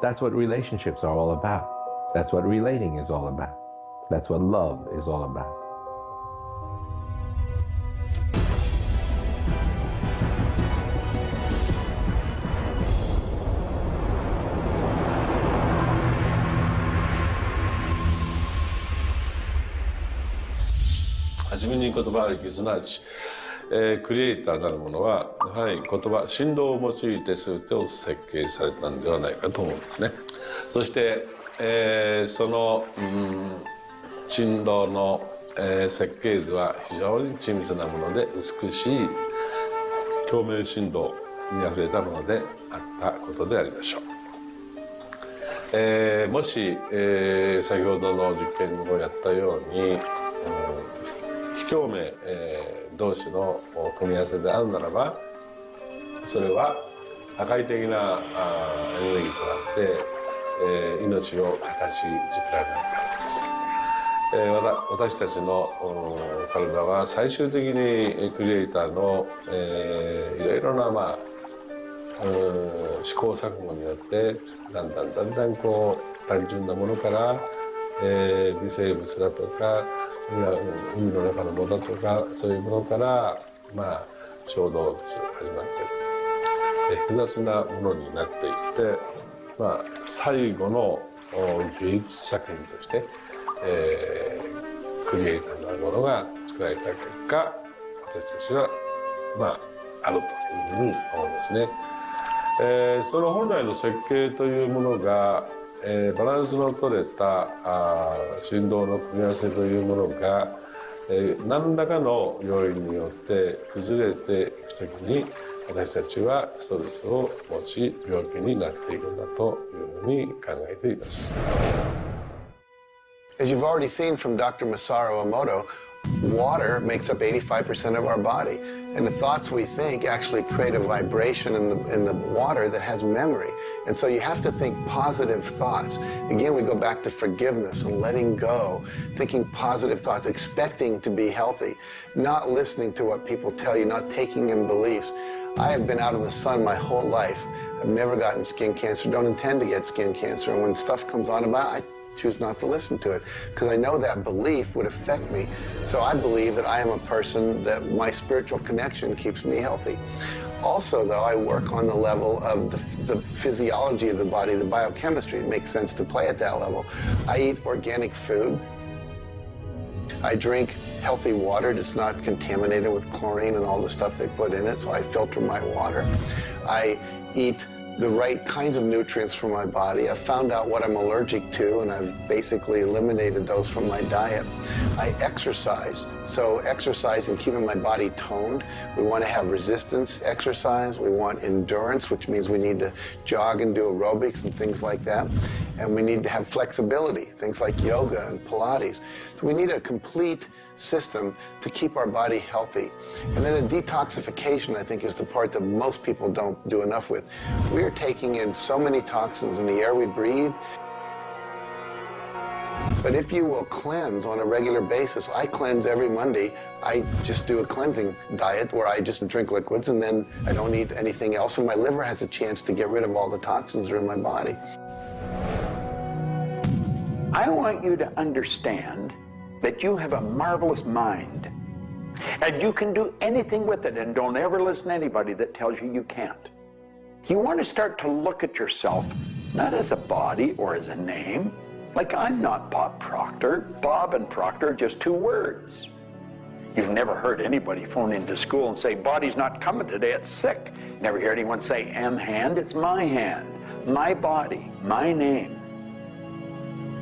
That's what relationships are all about. That's what relating is all about. That's what love is all about.はじめに言葉ありき、すなわち、クリエイターなるものはやはり言葉、振動を用いて全てを設計されたんではないかと思うんですね。そして、その、振動の、設計図は非常に緻密なもので美しい共鳴振動にあふれたものであったことでありましょう。もし、先ほどの実験をやったように、非共鳴、同士の組み合わせであるならば、それは破壊的なエネルギーとなって、命を形作られるからです。私たちの体は最終的にクリエイターの、いろいろな、試行錯誤によってだんだんこう単純なものから、微生物だとか海の中のものとかそういうものから、小動物始まって複雑なものになっていって、最後の芸術作品として、クリエイターなるものが作られた結果、私たちはあるというふうに思うんですね。その本来の設計というものが、バランスの取れた振動の組み合わせというものが、何らかの要因によって崩れていくときに、私たちはストレスを持ち病気になっているんだというふうに考えています。As you've already seen from Dr. Masaru Emoto, water makes up 85% of our body, and the thoughts we think actually create a vibration in the water that has memory. And so you have to think positive thoughts. Again, we go back to forgiveness and letting go, thinking positive thoughts, expecting to be healthy, not listening to what people tell you, not taking in beliefs. I have been out in the sun my whole life. I've never gotten skin cancer, don't intend to get skin cancer, and when stuff comes on about it, I choose not to listen to it because I know that belief would affect me. So I believe that I am a person that my spiritual connection keeps me healthy. Also, though, I work on the level of the physiology of the body, the biochemistry. It makes sense to play at that level. I eat organic food. I drink healthy water that's not contaminated with chlorine and all the stuff they put in it, so I filter my water. I eat the right kinds of nutrients for my body. I've found out what I'm allergic to, and I've basically eliminated those from my diet. I exercise, so exercise and keeping my body toned. We want to have resistance exercise. We want endurance, which means we need to jog and do aerobics and things like that. And we need to have flexibility, things like yoga and Pilates. So we need a complete system to keep our body healthy. And then a detoxification, I think, is the part that most people don't do enough with. We're taking in so many toxins in the air we breathe. But if you will cleanse on a regular basis, I cleanse every Monday. I just do a cleansing diet where I just drink liquids and then I don't eat anything else, and my liver has a chance to get rid of all the toxins that are in my body. I want you to understand that you have a marvelous mind, and you can do anything with it, and don't ever listen to anybody that tells you you can't. You want to start to look at yourself not as a body or as a name. Like, I'm not Bob Proctor. Bob and Proctor are just two words. You've never heard anybody phone into school and say, body's not coming today, it's sick. Never hear anyone say, hand, it's my hand, my body, my name.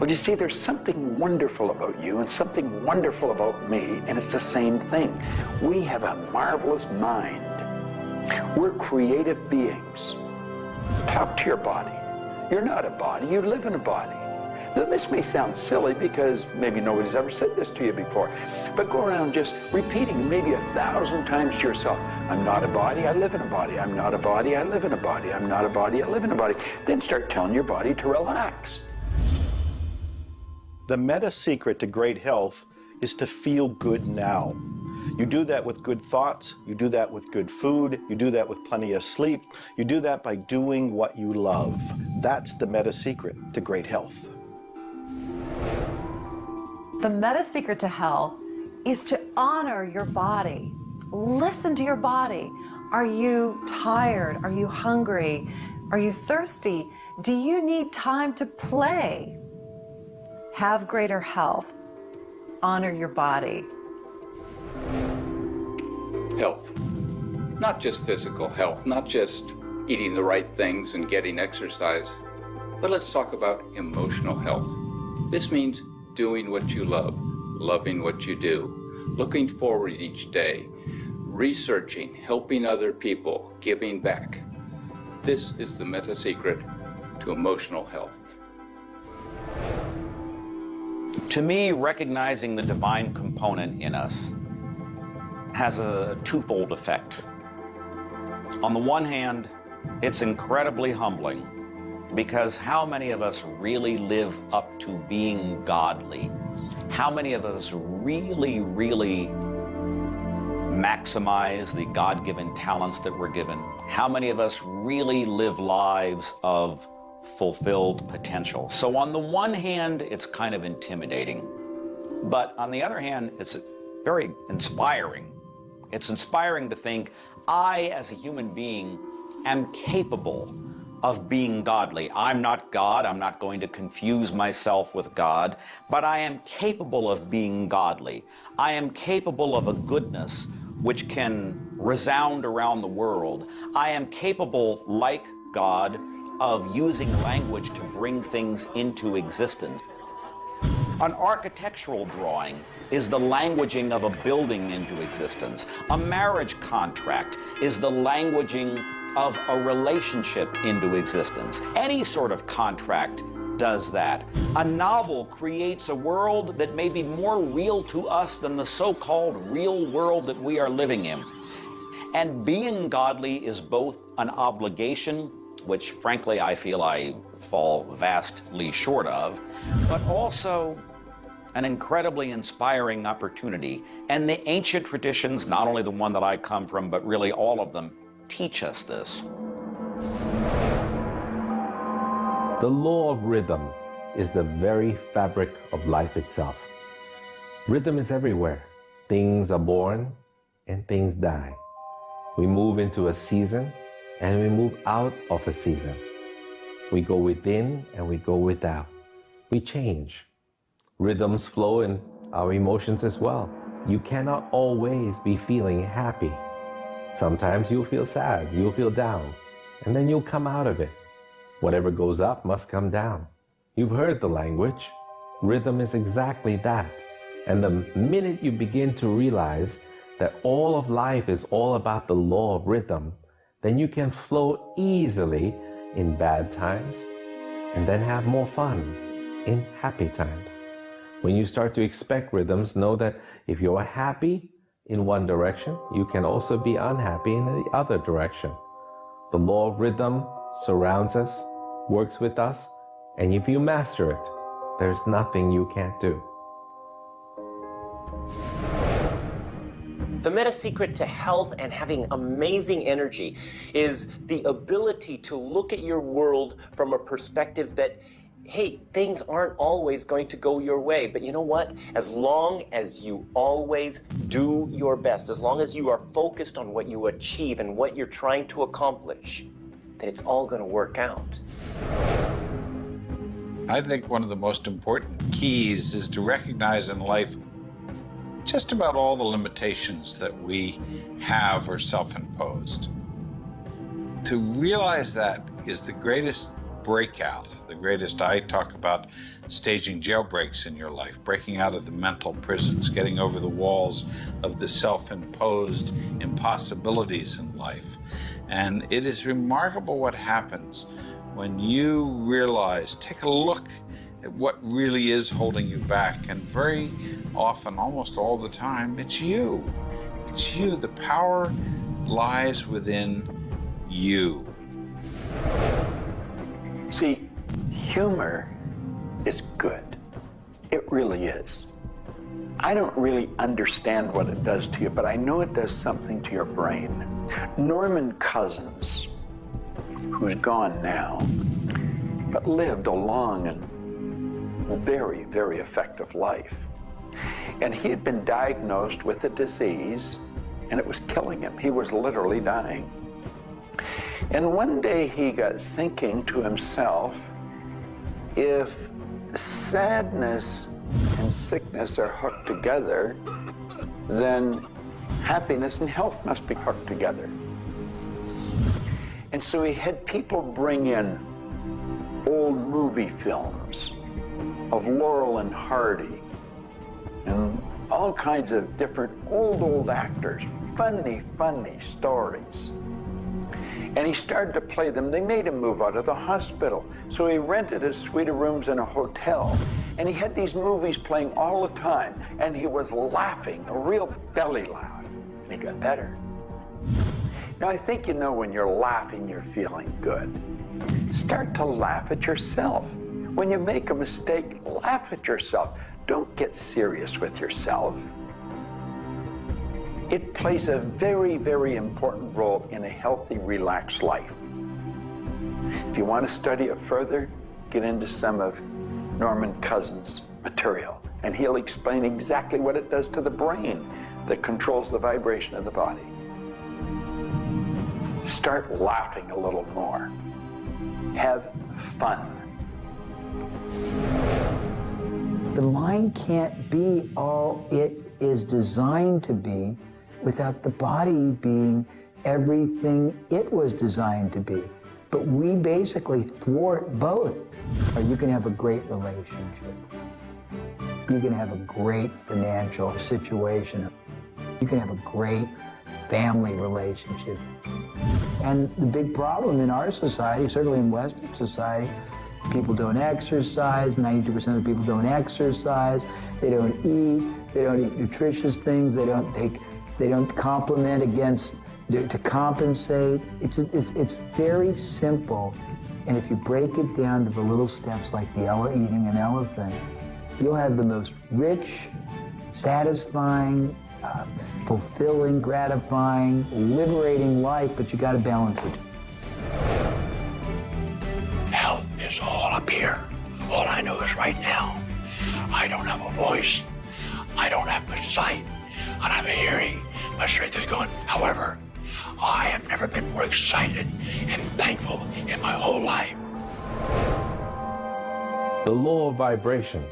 Well, you see, there's something wonderful about you and something wonderful about me, and it's the same thing. We have a marvelous mind. We're creative beings. Talk to your body. You're not a body, you live in a body. Now, this may sound silly because maybe nobody's ever said this to you before, but go around just repeating maybe 1,000 times to yourself, I'm not a body, I live in a body. I'm not a body, I live in a body. I'm not a body, I live in a body. Then start telling your body to relax. The meta secret to great health is to feel good now. You do that with good thoughts, you do that with good food, you do that with plenty of sleep, you do that by doing what you love. That's the meta secret to great health. The meta secret to health is to honor your body. Listen to your body. Are you tired? Are you hungry? Are you thirsty? Do you need time to play? Have greater health. Honor your body. Health. Not just physical health, not just eating the right things and getting exercise, but let's talk about emotional health. This means doing what you love, loving what you do, looking forward each day, researching, helping other people, giving back. This is the meta secret to emotional health. To me, recognizing the divine component in us has a twofold effect. On the one hand, it's incredibly humbling, because how many of us really live up to being godly? How many of us really maximize the God-given talents that we're given? How many of us really live lives of fulfilled potential? So on the one hand, it's kind of intimidating, but on the other hand, it's very inspiring. It's inspiring to think, I, as a human being, am capable of being godly. I'm not God. I'm not going to confuse myself with God, but I am capable of being godly. I am capable of a goodness which can resound around the world. I am capable, like God, of using language to bring things into existence. An architectural drawing is the languaging of a building into existence. A marriage contract is the languaging of a relationship into existence. Any sort of contract does that. A novel creates a world that may be more real to us than the so-called real world that we are living in. And being godly is both an obligation, which frankly I feel I fall vastly short of, but also an incredibly inspiring opportunity. And the ancient traditions, not only the one that I come from, but really all of them, teach us this. The law of rhythm is the very fabric of life itself. Rhythm is everywhere. Things are born and things die. We move into a season and we move out of a season. We go within and we go without. We change. Rhythms flow in our emotions as well. You cannot always be feeling happy. Sometimes you'll feel sad, you'll feel down, and then you'll come out of it. Whatever goes up must come down. You've heard the language. Rhythm is exactly that. And the minute you begin to realize that all of life is all about the law of rhythm, then you can flow easily in bad times and then have more fun in happy times. When you start to expect rhythms, know that if you're happy in one direction, you can also be unhappy in the other direction. The law of rhythm surrounds us, works with us, and if you master it, there's nothing you can't do. The meta secret to health and having amazing energy is the ability to look at your world from a perspective that, hey, things aren't always going to go your way, but you know what? As long as you always do your best, as long as you are focused on what you achieve and what you're trying to accomplish, then it's all going to work out. I think one of the most important keys is to recognize in life just about all the limitations that we have are self-imposed. To realize that is the greatest breakout, the greatest. I talk about staging jailbreaks in your life, breaking out of the mental prisons, getting over the walls of the self-imposed impossibilities in life. And it is remarkable what happens when you realize, take a look at what really is holding you back. And very often, almost all the time, it's you. It's you. The power lies within you. See, humor is good. It really is. I don't really understand what it does to you, but I know it does something to your brain. Norman Cousins, who's gone now, but lived a long and very, very effective life. And he had been diagnosed with a disease, and it was killing him. He was literally dying. And one day he got thinking to himself, if sadness and sickness are hooked together, then happiness and health must be hooked together. And so he had people bring in old movie films of Laurel and Hardy and all kinds of different old actors, funny stories. And he started to play them. They made him move out of the hospital. So he rented a suite of rooms in a hotel. And he had these movies playing all the time. And he was laughing, a real belly laugh. And he got better. Now, I think you know when you're laughing, you're feeling good. Start to laugh at yourself. When you make a mistake, laugh at yourself. Don't get serious with yourself. It plays a very, very important role in a healthy, relaxed life. If you want to study it further, get into some of Norman Cousins' material, and he'll explain exactly what it does to the brain that controls the vibration of the body. Start laughing a little more. Have fun. The mind can't be all it is designed to be without the body being everything it was designed to be. But we basically thwart both. Or you can have a great relationship. You can have a great financial situation. You can have a great family relationship. And the big problem in our society, certainly in Western society, people don't exercise, 92% of people don't exercise, they don't eat nutritious things, they don't complement to compensate. It's very simple. And if you break it down to the little steps like eating an elephant, you'll have the most rich, satisfying, fulfilling, gratifying, liberating life, but you gotta balance it. Health is all up here. All I know is right now, I don't have a voice, I don't have much sight, I don't have a hearing. My strength is gone. However, I have never been more excited and thankful in my whole life. The law of vibration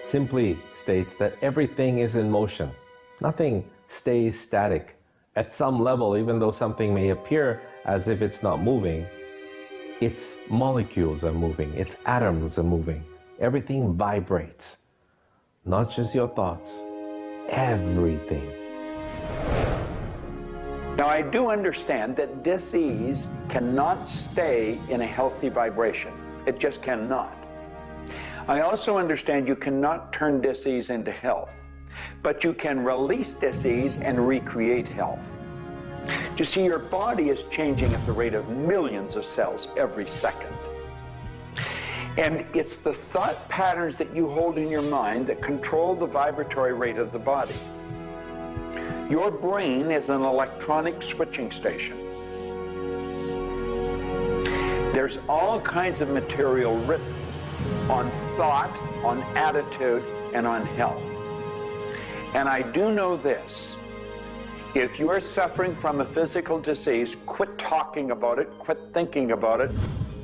simply states that everything is in motion. Nothing stays static. At some level, even though something may appear as if it's not moving, its molecules are moving, its atoms are moving. Everything vibrates. Not just your thoughts, everything. Now, I do understand that disease cannot stay in a healthy vibration. It just cannot. I also understand you cannot turn disease into health, but you can release disease and recreate health. You see, your body is changing at the rate of millions of cells every second. And it's the thought patterns that you hold in your mind that control the vibratory rate of the body. Your brain is an electronic switching station. There's all kinds of material written on thought, on attitude, and on health. And I do know this. If you are suffering from a physical disease, quit talking about it, quit thinking about it.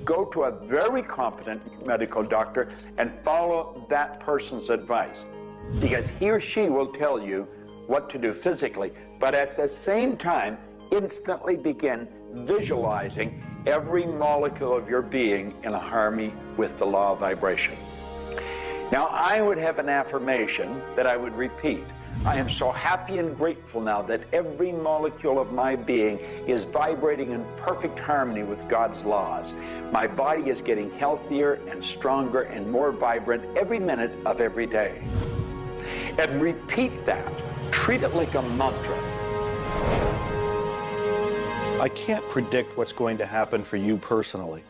Go to a very competent medical doctor and follow that person's advice, because he or she will tell you what to do physically, but at the same time, instantly begin visualizing every molecule of your being in harmony with the law of vibration. Now, I would have an affirmation that I would repeat. I am so happy and grateful now that every molecule of my being is vibrating in perfect harmony with God's laws. My body is getting healthier and stronger and more vibrant every minute of every day. And repeat that. Treat it like a mantra. I can't predict what's going to happen for you personally,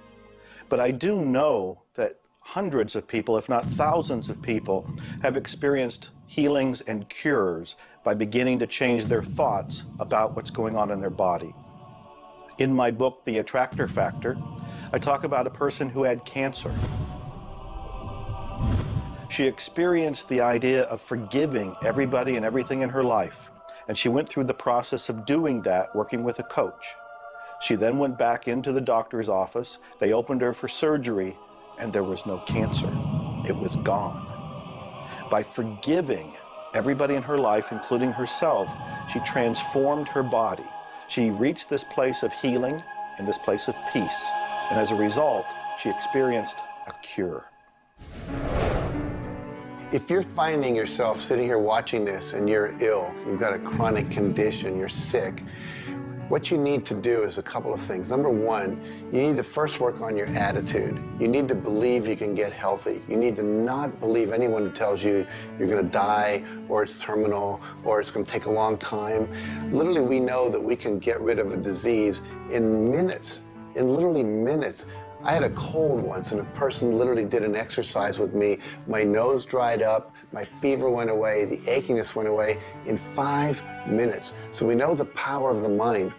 but I do know that hundreds of people, if not thousands of people, have experienced healings and cures by beginning to change their thoughts about what's going on in their body. In my book, The Attractor Factor, I talk about a person who had cancer. She experienced the idea of forgiving everybody and everything in her life, and she went through the process of doing that, working with a coach. She then went back into the doctor's office. They opened her for surgery, and there was no cancer. It was gone. By forgiving everybody in her life, including herself, she transformed her body. She reached this place of healing and this place of peace. And as a result, she experienced a cure. If you're finding yourself sitting here watching this and you're ill, you've got a chronic condition, you're sick, what you need to do is a couple of things. Number one, you need to first work on your attitude. You need to believe you can get healthy. You need to not believe anyone who tells you you're going to die, or it's terminal, or it's going to take a long time. Literally, we know that we can get rid of a disease in minutes, in literally minutes. I had a cold once, and a person literally did an exercise with me. My nose dried up, my fever went away, the achiness went away in 5 minutes. So we know the power of the mind.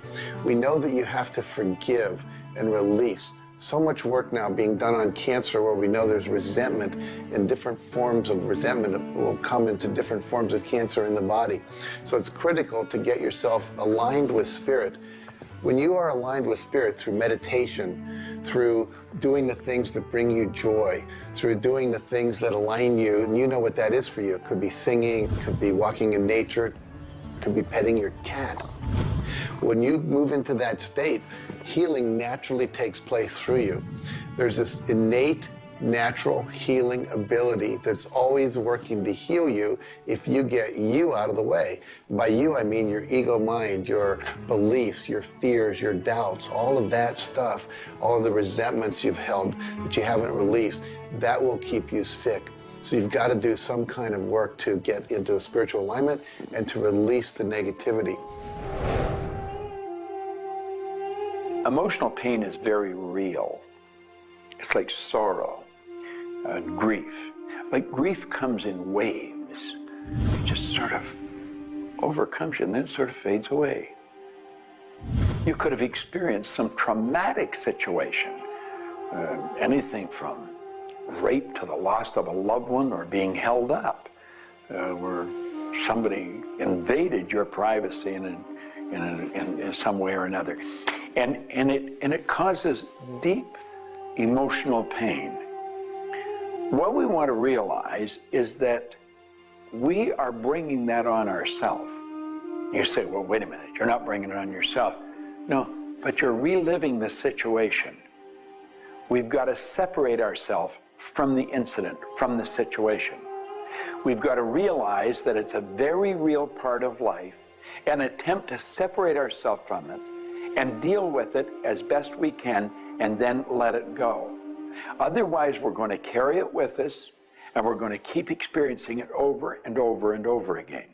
We know that you have to forgive and release. So much work now being done on cancer, where we know there's resentment, and different forms of resentment will come into different forms of cancer in the body. So it's critical to get yourself aligned with spirit. When you are aligned with spirit through meditation, through doing the things that bring you joy, through doing the things that align you, and you know what that is for you. It could be singing, it could be walking in nature, it could be petting your cat. When you move into that state, healing naturally takes place through you. There's this innate, natural healing ability that's always working to heal you if you get you out of the way. By you, I mean your ego mind, your beliefs, your fears, your doubts, all of that stuff, all of the resentments you've held that you haven't released, that will keep you sick. So you've got to do some kind of work to get into a spiritual alignment and to release the negativity. Emotional pain is very real. It's like sorrow and grief. Like grief comes in waves. It just sort of overcomes you and then sort of fades away. You could have experienced some traumatic situation, anything from rape to the loss of a loved one, or being held up, where somebody invaded your privacy in some way or another. And it causes deep emotional pain. What we want to realize is that we are bringing that on ourselves. You say, well, wait a minute, you're not bringing it on yourself. No, but you're reliving the situation. We've got to separate ourselves from the incident, from the situation. We've got to realize that it's a very real part of life, and attempt to separate ourselves from it and deal with it as best we can, and then let it go. Otherwise, we're going to carry it with us, and we're going to keep experiencing it over and over and over again.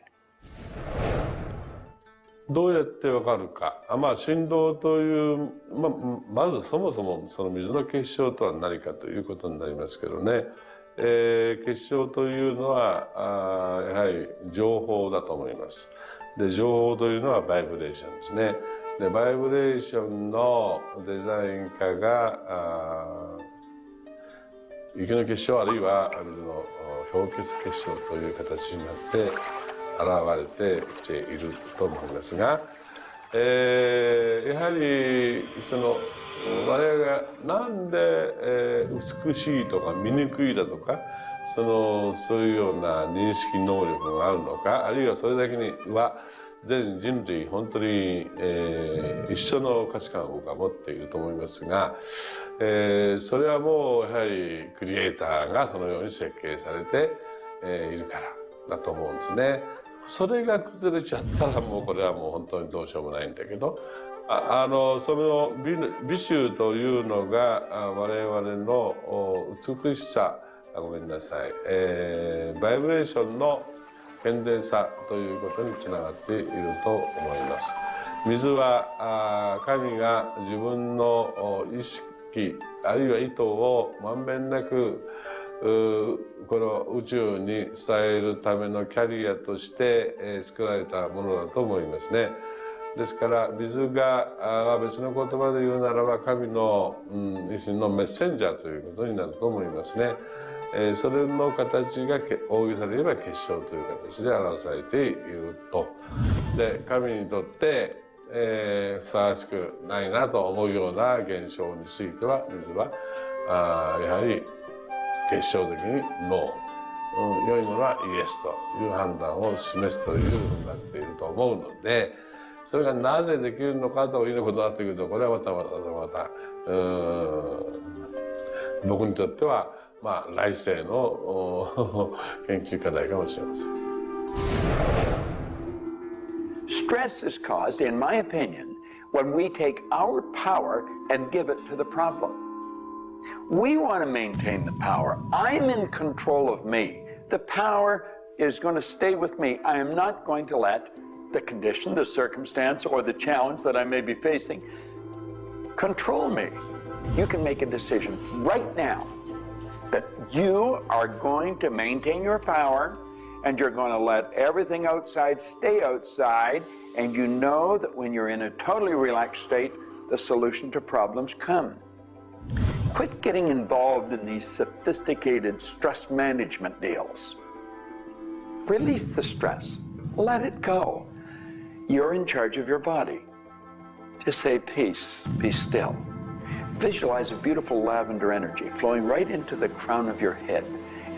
どうやってわかるか。振動という、まずそもそもその水の結晶とは何かということになりますけどね。結晶というのはやはり情報だと思います。で、情報というのはバイブレーションですね。で、バイブレーションのデザイン家が雪の結晶あるいは水の氷結結晶という形になって現れてきていると思いますが、やはり我々がなんで美しいとか醜いだとかそういうような認識能力があるのか、あるいはそれだけには全人類本当に、一緒の価値観を僕は持っていると思いますが、それはもうやはりクリエイターがそのように設計されて、いるからだと思うんですね。それが崩れちゃったらもうこれはもう本当にどうしようもないんだけど、その美醜というのが我々の美しさ、ごめんなさい、バイブレーションの健全さということにつながっていると思います。水は神が自分の意機あるいは意図をまんべんなくこの宇宙に伝えるためのキャリアとして、作られたものだと思いますね。ですから水が別の言葉で言うならば神の、一種のメッセンジャーということになると思いますね。それの形が大げさで言えば結晶という形で表されていると。で神にとって、ふさわしくないなと思うような現象については水はやはり結晶的にノー、良いものはイエスという判断を示すというふうになっていると思うので、それがなぜできるのかということになってくると、これはまた僕にとっては来世の研究課題かもしれません。Stress is caused, in my opinion, when we take our power and give it to the problem. We want to maintain the power. I'm in control of me. The power is going to stay with me. I am not going to let the condition, the circumstance, or the challenge that I may be facing control me. You can make a decision right now that you are going to maintain your power and you're going to let everything outside stay outside, and you know that when you're in a totally relaxed state, the solution to problems come. Quit getting involved in these sophisticated stress management deals. Release the stress. Let it go. You're in charge of your body. Just say peace, be still. Visualize a beautiful lavender energy flowing right into the crown of your head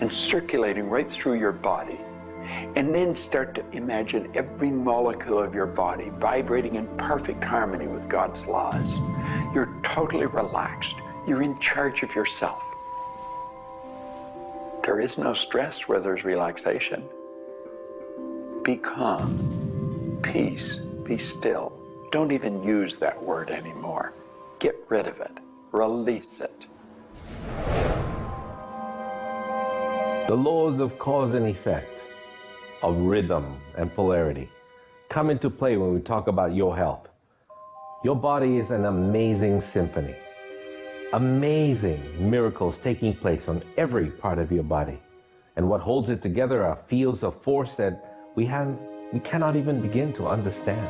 and circulating right through your body. And then start to imagine every molecule of your body vibrating in perfect harmony with God's laws. You're totally relaxed. You're in charge of yourself. There is no stress where there's relaxation. Be calm, peace, be still. Don't even use that word anymore. Get rid of it. Release it. The laws of cause and effect, of rhythm and polarity, come into play when we talk about your health. Your body is an amazing symphony. Amazing miracles taking place on every part of your body. And what holds it together are fields of force that we cannot even begin to understand.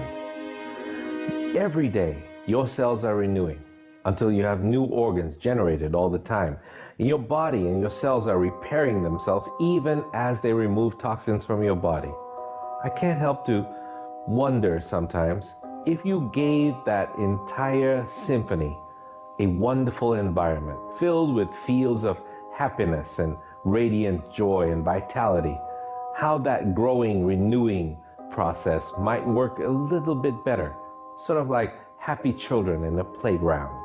Every day, your cells are renewing until you have new organs generated all the time. Your body and your cells are repairing themselves even as they remove toxins from your body. I can't help to wonder sometimes if you gave that entire symphony a wonderful environment filled with fields of happiness and radiant joy and vitality, how that growing, renewing process might work a little bit better, sort of like happy children in a playground.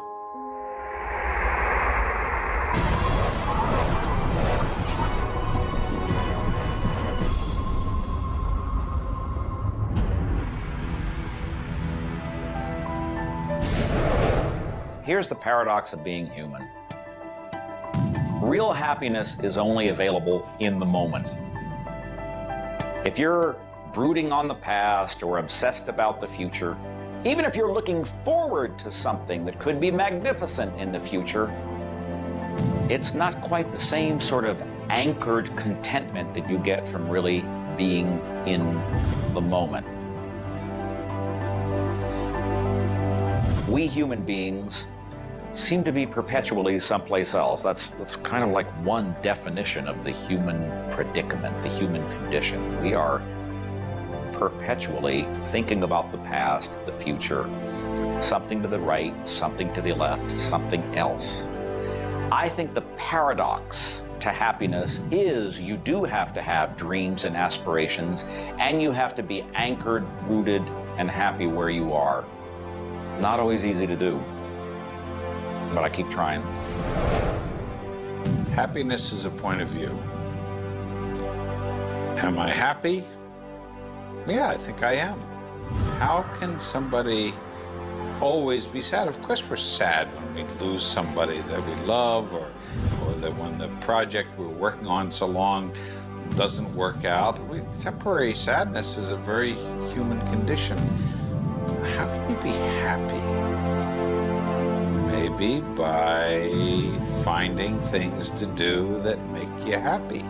Here's the paradox of being human. Real happiness is only available in the moment. If you're brooding on the past or obsessed about the future, even if you're looking forward to something that could be magnificent in the future, it's not quite the same sort of anchored contentment that you get from really being in the moment. We human beings seem to be perpetually someplace else. That's kind of like one definition of the human predicament, the human condition. We are perpetually thinking about the past, the future, something to the right, something to the left, something else. I think the paradox to happiness is you do have to have dreams and aspirations, and you have to be anchored, rooted, and happy where you are. Not always easy to do, but I keep trying. Happiness is a point of view. Am I happy? Yeah, I think I am. How can somebody always be sad? Of course we're sad when we lose somebody that we love, or that when the project we're working on so long doesn't work out. Temporary sadness is a very human condition. How can you be happy? Maybe by finding things to do that make you happy.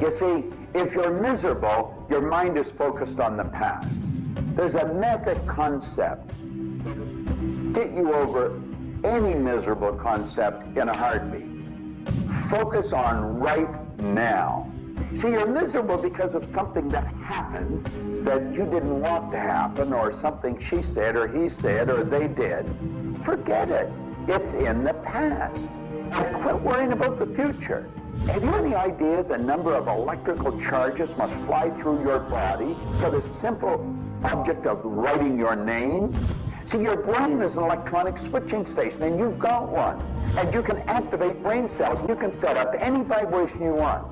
You see, if you're miserable, your mind is focused on the past. There's a method concept. Get you over any miserable concept in a heartbeat. Focus on right now. See, you're miserable because of something that happened that you didn't want to happen, or something she said or he said or they did. Forget it. It's in the past. And quit worrying about the future. Have you any idea the number of electrical charges must fly through your body for the simple object of writing your name? See, your brain is an electronic switching station, and you've got one. And you can activate brain cells. You can set up any vibration you want.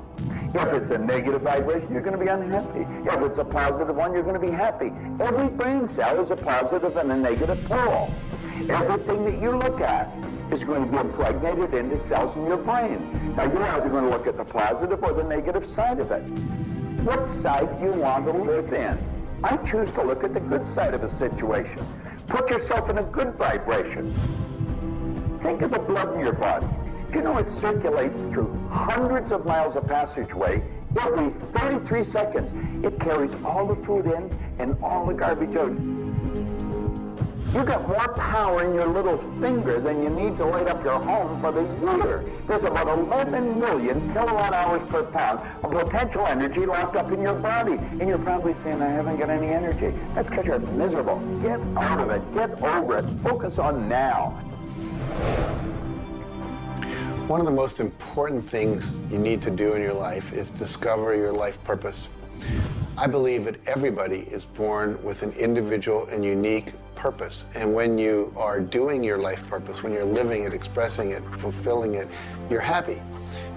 If it's a negative vibration, you're going to be unhappy. If it's a positive one, you're going to be happy. Every brain cell is a positive and a negative pole. Everything that you look at is going to be impregnated into cells in your brain. Now, you're either going to look at the positive or the negative side of it. What side do you want to live in? I choose to look at the good side of a situation. Put yourself in a good vibration. Think of the blood in your body. Do you know it circulates through hundreds of miles of passageway every 33 seconds? It carries all the food in and all the garbage out. You got more power in your little finger than you need to light up your home for the year. There's about 11 million kilowatt hours per pound of potential energy locked up in your body. And you're probably saying, I haven't got any energy. That's because you're miserable. Get out of it. Get over it. Focus on now. One of the most important things you need to do in your life is discover your life purpose. I believe that everybody is born with an individual and unique purpose. And when you are doing your life purpose, when you're living it, expressing it, fulfilling it, you're happy.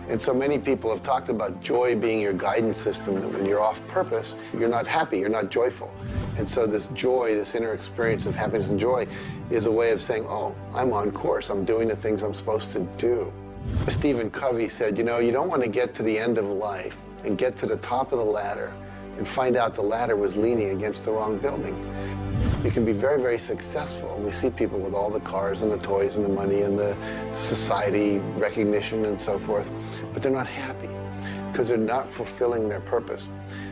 And so many people have talked about joy being your guidance system, that when you're off purpose, you're not happy, you're not joyful. And so this joy, this inner experience of happiness and joy is a way of saying, oh, I'm on course, I'm doing the things I'm supposed to do. Stephen Covey said, you know, you don't want to get to the end of life and get to the top of the ladder and find out the ladder was leaning against the wrong building. You can be very, very successful. And we see people with all the cars and the toys and the money and the society recognition and so forth, but they're not happy because they're not fulfilling their purpose.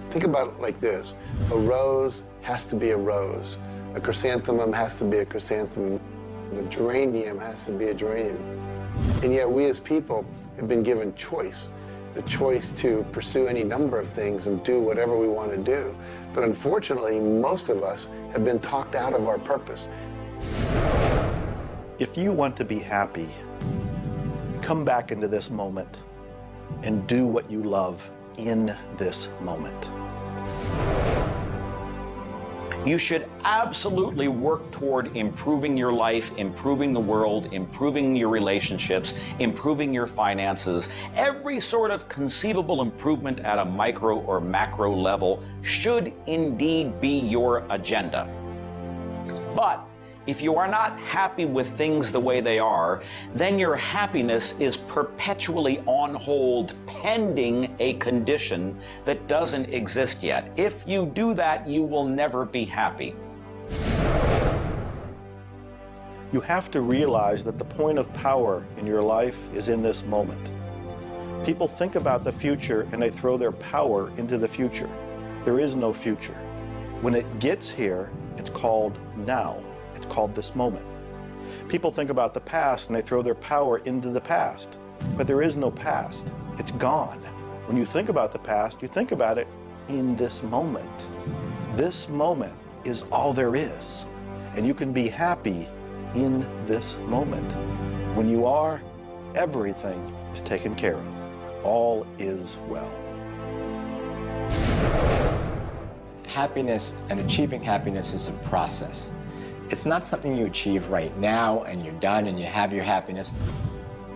Think about it like this. A rose has to be a rose. A chrysanthemum has to be a chrysanthemum. A geranium has to be a geranium. And yet we as people have been given choice. The choice to pursue any number of things and do whatever we want to do. But unfortunately, most of us have been talked out of our purpose. If you want to be happy, come back into this moment and do what you love in this moment. You should absolutely work toward improving your life, improving the world, improving your relationships, improving your finances. Every sort of conceivable improvement at a micro or macro level should indeed be your agenda. But if you are not happy with things the way they are, then your happiness is perpetually on hold pending a condition that doesn't exist yet. If you do that, you will never be happy. You have to realize that the point of power in your life is in this moment. People think about the future and they throw their power into the future. There is no future. When it gets here, it's called now. It's called this moment. People think about the past and they throw their power into the past, but there is no past. It's gone. When you think about the past, you think about it in this moment. This moment is all there is, and you can be happy in this moment. When you are, everything is taken care of. All is well. Happiness and achieving happiness is a process. It's not something you achieve right now and you're done and you have your happiness.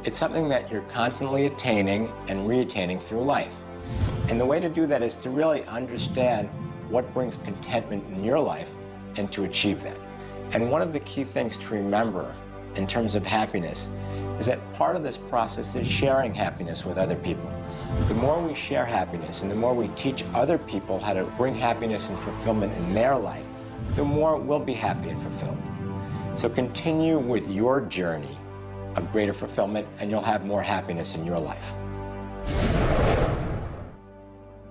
It's something that you're constantly attaining and re-attaining through life. And the way to do that is to really understand what brings contentment in your life and to achieve that. And one of the key things to remember in terms of happiness is that part of this process is sharing happiness with other people. The more we share happiness and the more we teach other people how to bring happiness and fulfillment in their life, the more we'll be happy and fulfilled. So continue with your journey of greater fulfillment, and you'll have more happiness in your life.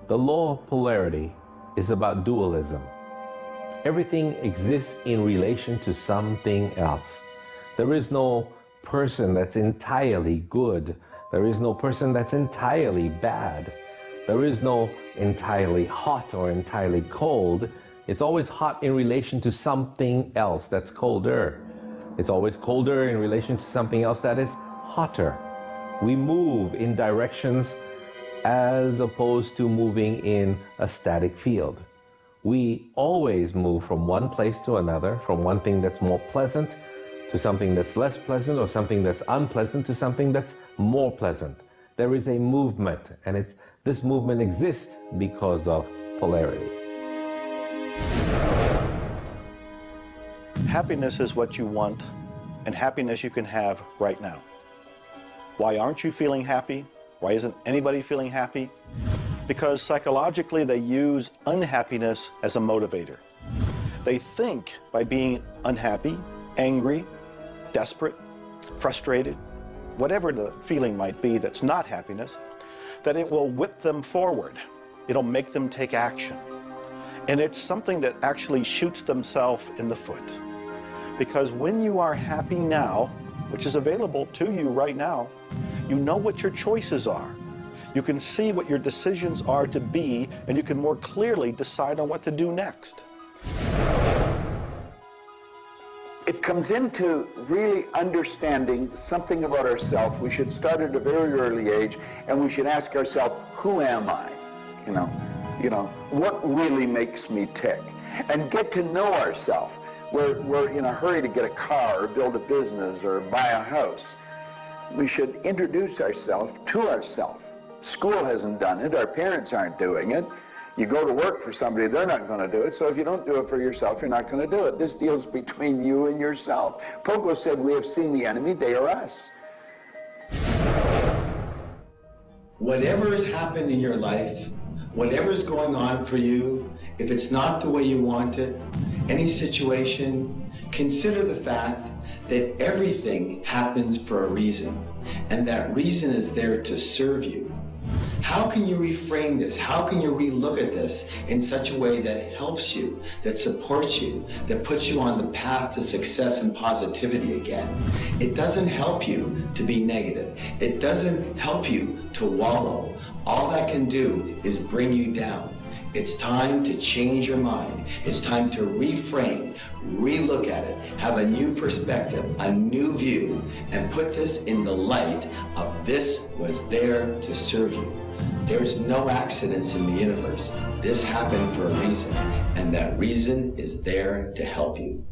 The law of polarity is about dualism. Everything exists in relation to something else. There is no person that's entirely good. There is no person that's entirely bad. There is no entirely hot or entirely cold. It's always hot in relation to something else that's colder. It's always colder in relation to something else that is hotter. We move in directions as opposed to moving in a static field. We always move from one place to another, from one thing that's more pleasant to something that's less pleasant, or something that's unpleasant to something that's more pleasant. There is a movement, and this movement exists because of polarity. Happiness is what you want, and happiness you can have right now. Why aren't you feeling happy? Why isn't anybody feeling happy? Because psychologically they use unhappiness as a motivator. They think by being unhappy, angry, desperate, frustrated, whatever the feeling might be that's not happiness, that it will whip them forward. It'll make them take action. And it's something that actually shoots themselves in the foot. Because when you are happy now, which is available to you right now, you know what your choices are. You can see what your decisions are to be, and you can more clearly decide on what to do next. It comes into really understanding something about ourselves. We should start at a very early age, and we should ask ourselves, who am I? You know, what really makes me tick? And get to know ourselves. We're in a hurry to get a car or build a business or buy a house. We should introduce ourselves to ourselves. School hasn't done it. Our parents aren't doing it. You go to work for somebody, they're not going to do it. So if you don't do it for yourself, you're not going to do it. This deals between you and yourself. Pogo said, we have seen the enemy, they are us. Whatever has happened in your life, whatever's going on for you, if it's not the way you want it, any situation, consider the fact that everything happens for a reason, and that reason is there to serve you. How can you reframe this? How can you relook at this in such a way that helps you, that supports you, that puts you on the path to success and positivity again? It doesn't help you to be negative. It doesn't help you to wallow. All that can do is bring you down. It's time to change your mind. It's time to reframe, relook at it, have a new perspective, a new view, and put this in the light of this was there to serve you. There's no accidents in the universe. This happened for a reason, and that reason is there to help you.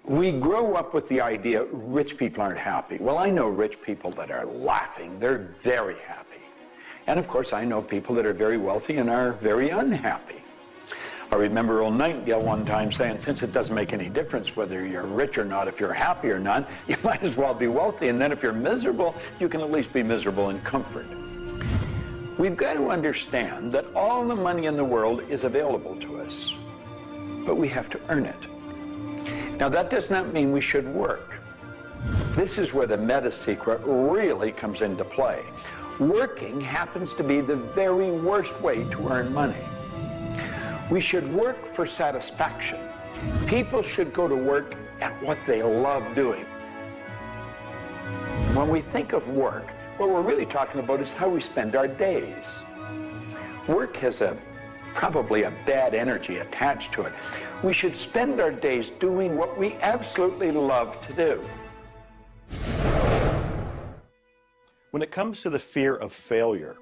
We grow up with the idea rich people aren't happy. Well, I know rich people that are laughing. They're very happy. And of course, I know people that are very wealthy and are very unhappy. I remember Earl Nightingale one time saying, since it doesn't make any difference whether you're rich or not, if you're happy or not, you might as well be wealthy. And then if you're miserable, you can at least be miserable in comfort. We've got to understand that all the money in the world is available to us, but we have to earn it. Now, that does not mean we should work. This is where the meta secret really comes into play. Working happens to be the very worst way to earn money. We should work for satisfaction. People should go to work at what they love doing. When we think of work, what we're really talking about is how we spend our days. Work has probably a bad energy attached to it. We should spend our days doing what we absolutely love to do. When it comes to the fear of failure,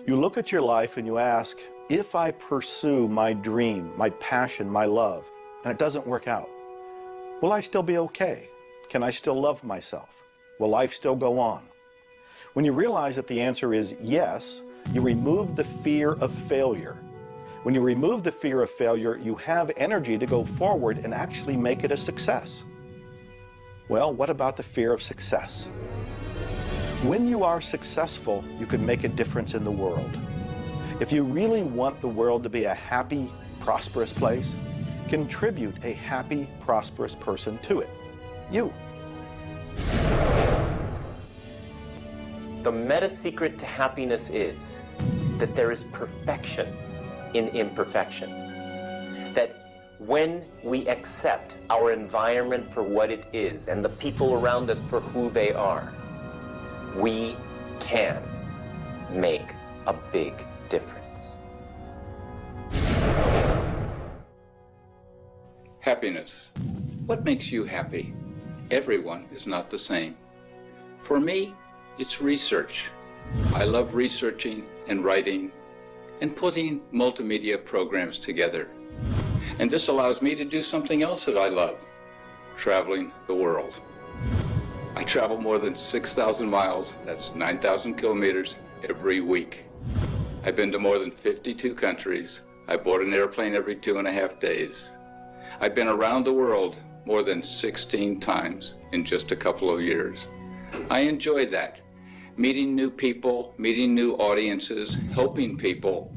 you look at your life and you ask, if I pursue my dream, my passion, my love, and it doesn't work out, will I still be okay? Can I still love myself? Will life still go on? When you realize that the answer is yes, you remove the fear of failure. When you remove the fear of failure, you have energy to go forward and actually make it a success. Well, what about the fear of success? When you are successful, you can make a difference in the world. If you really want the world to be a happy, prosperous place, Contribute a happy, prosperous person to it. You. The meta secret to happiness is that there is perfection in imperfection. That when we accept our environment for what it is and the people around us for who they are, we can make a big difference. Happiness. What makes you happy? Everyone is not the same. For me, it's research. I love researching and writing and putting multimedia programs together. And this allows me to do something else that I love, traveling the world. I travel more than 6,000 miles, that's 9,000 kilometers, every week. I've been to more than 52 countries. I board an airplane every 2.5 days. I've been around the world more than 16 times in just a couple of years. I enjoy that. Meeting new people, meeting new audiences, helping people.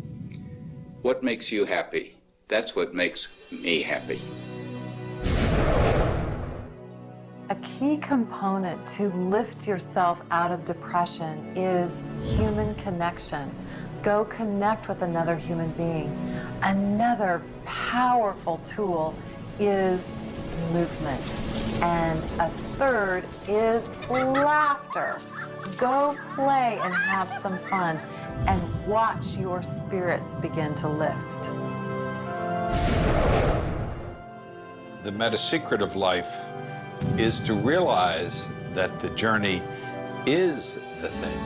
What makes you happy? That's what makes me happy. A key component to lift yourself out of depression is human connection. Go connect with another human being. Another powerful tool is movement. And a third is laughter. Go play and have some fun and watch your spirits begin to lift. The meta secret of life is to realize that the journey is the thing.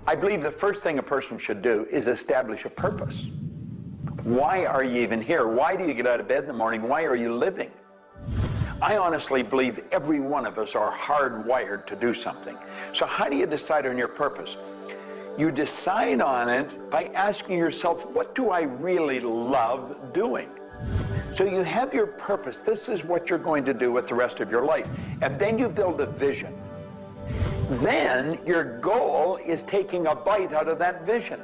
I believe the first thing a person should do is establish a purpose. Why are you even here? Why do you get out of bed in the morning? Why are you living? I honestly believe every one of us are hardwired to do something. So how do you decide on your purpose? You decide on it by asking yourself, what do I really love doing? So you have your purpose. This is what you're going to do with the rest of your life. And then you build a vision. Then your goal is taking a bite out of that vision.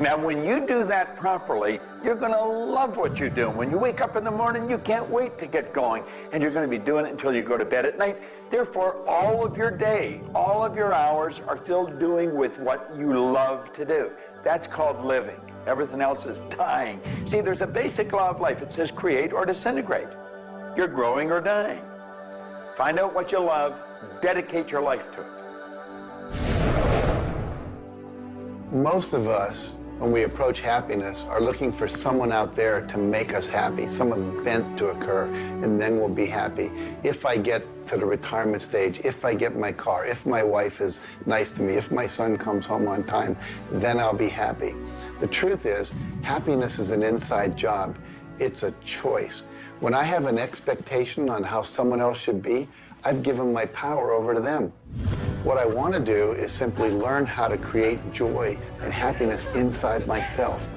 Now, when you do that properly, you're going to love what you do. When you wake up in the morning, you can't wait to get going, and you're going to be doing it until you go to bed at night. Therefore, all of your day, all of your hours are filled doing with what you love to do. That's called living. Everything else is dying. See, there's a basic law of life. It says create or disintegrate. You're growing or dying. Find out what you love, dedicate your life to it. Most of us, when we approach happiness, are looking for someone out there to make us happy, some event to occur, and then we'll be happy. If I get to the retirement stage, if I get my car, if my wife is nice to me, if my son comes home on time, then I'll be happy. The truth is, happiness is an inside job. It's a choice. When I have an expectation on how someone else should be, I've given my power over to them. What I want to do is simply learn how to create joy and happiness inside myself.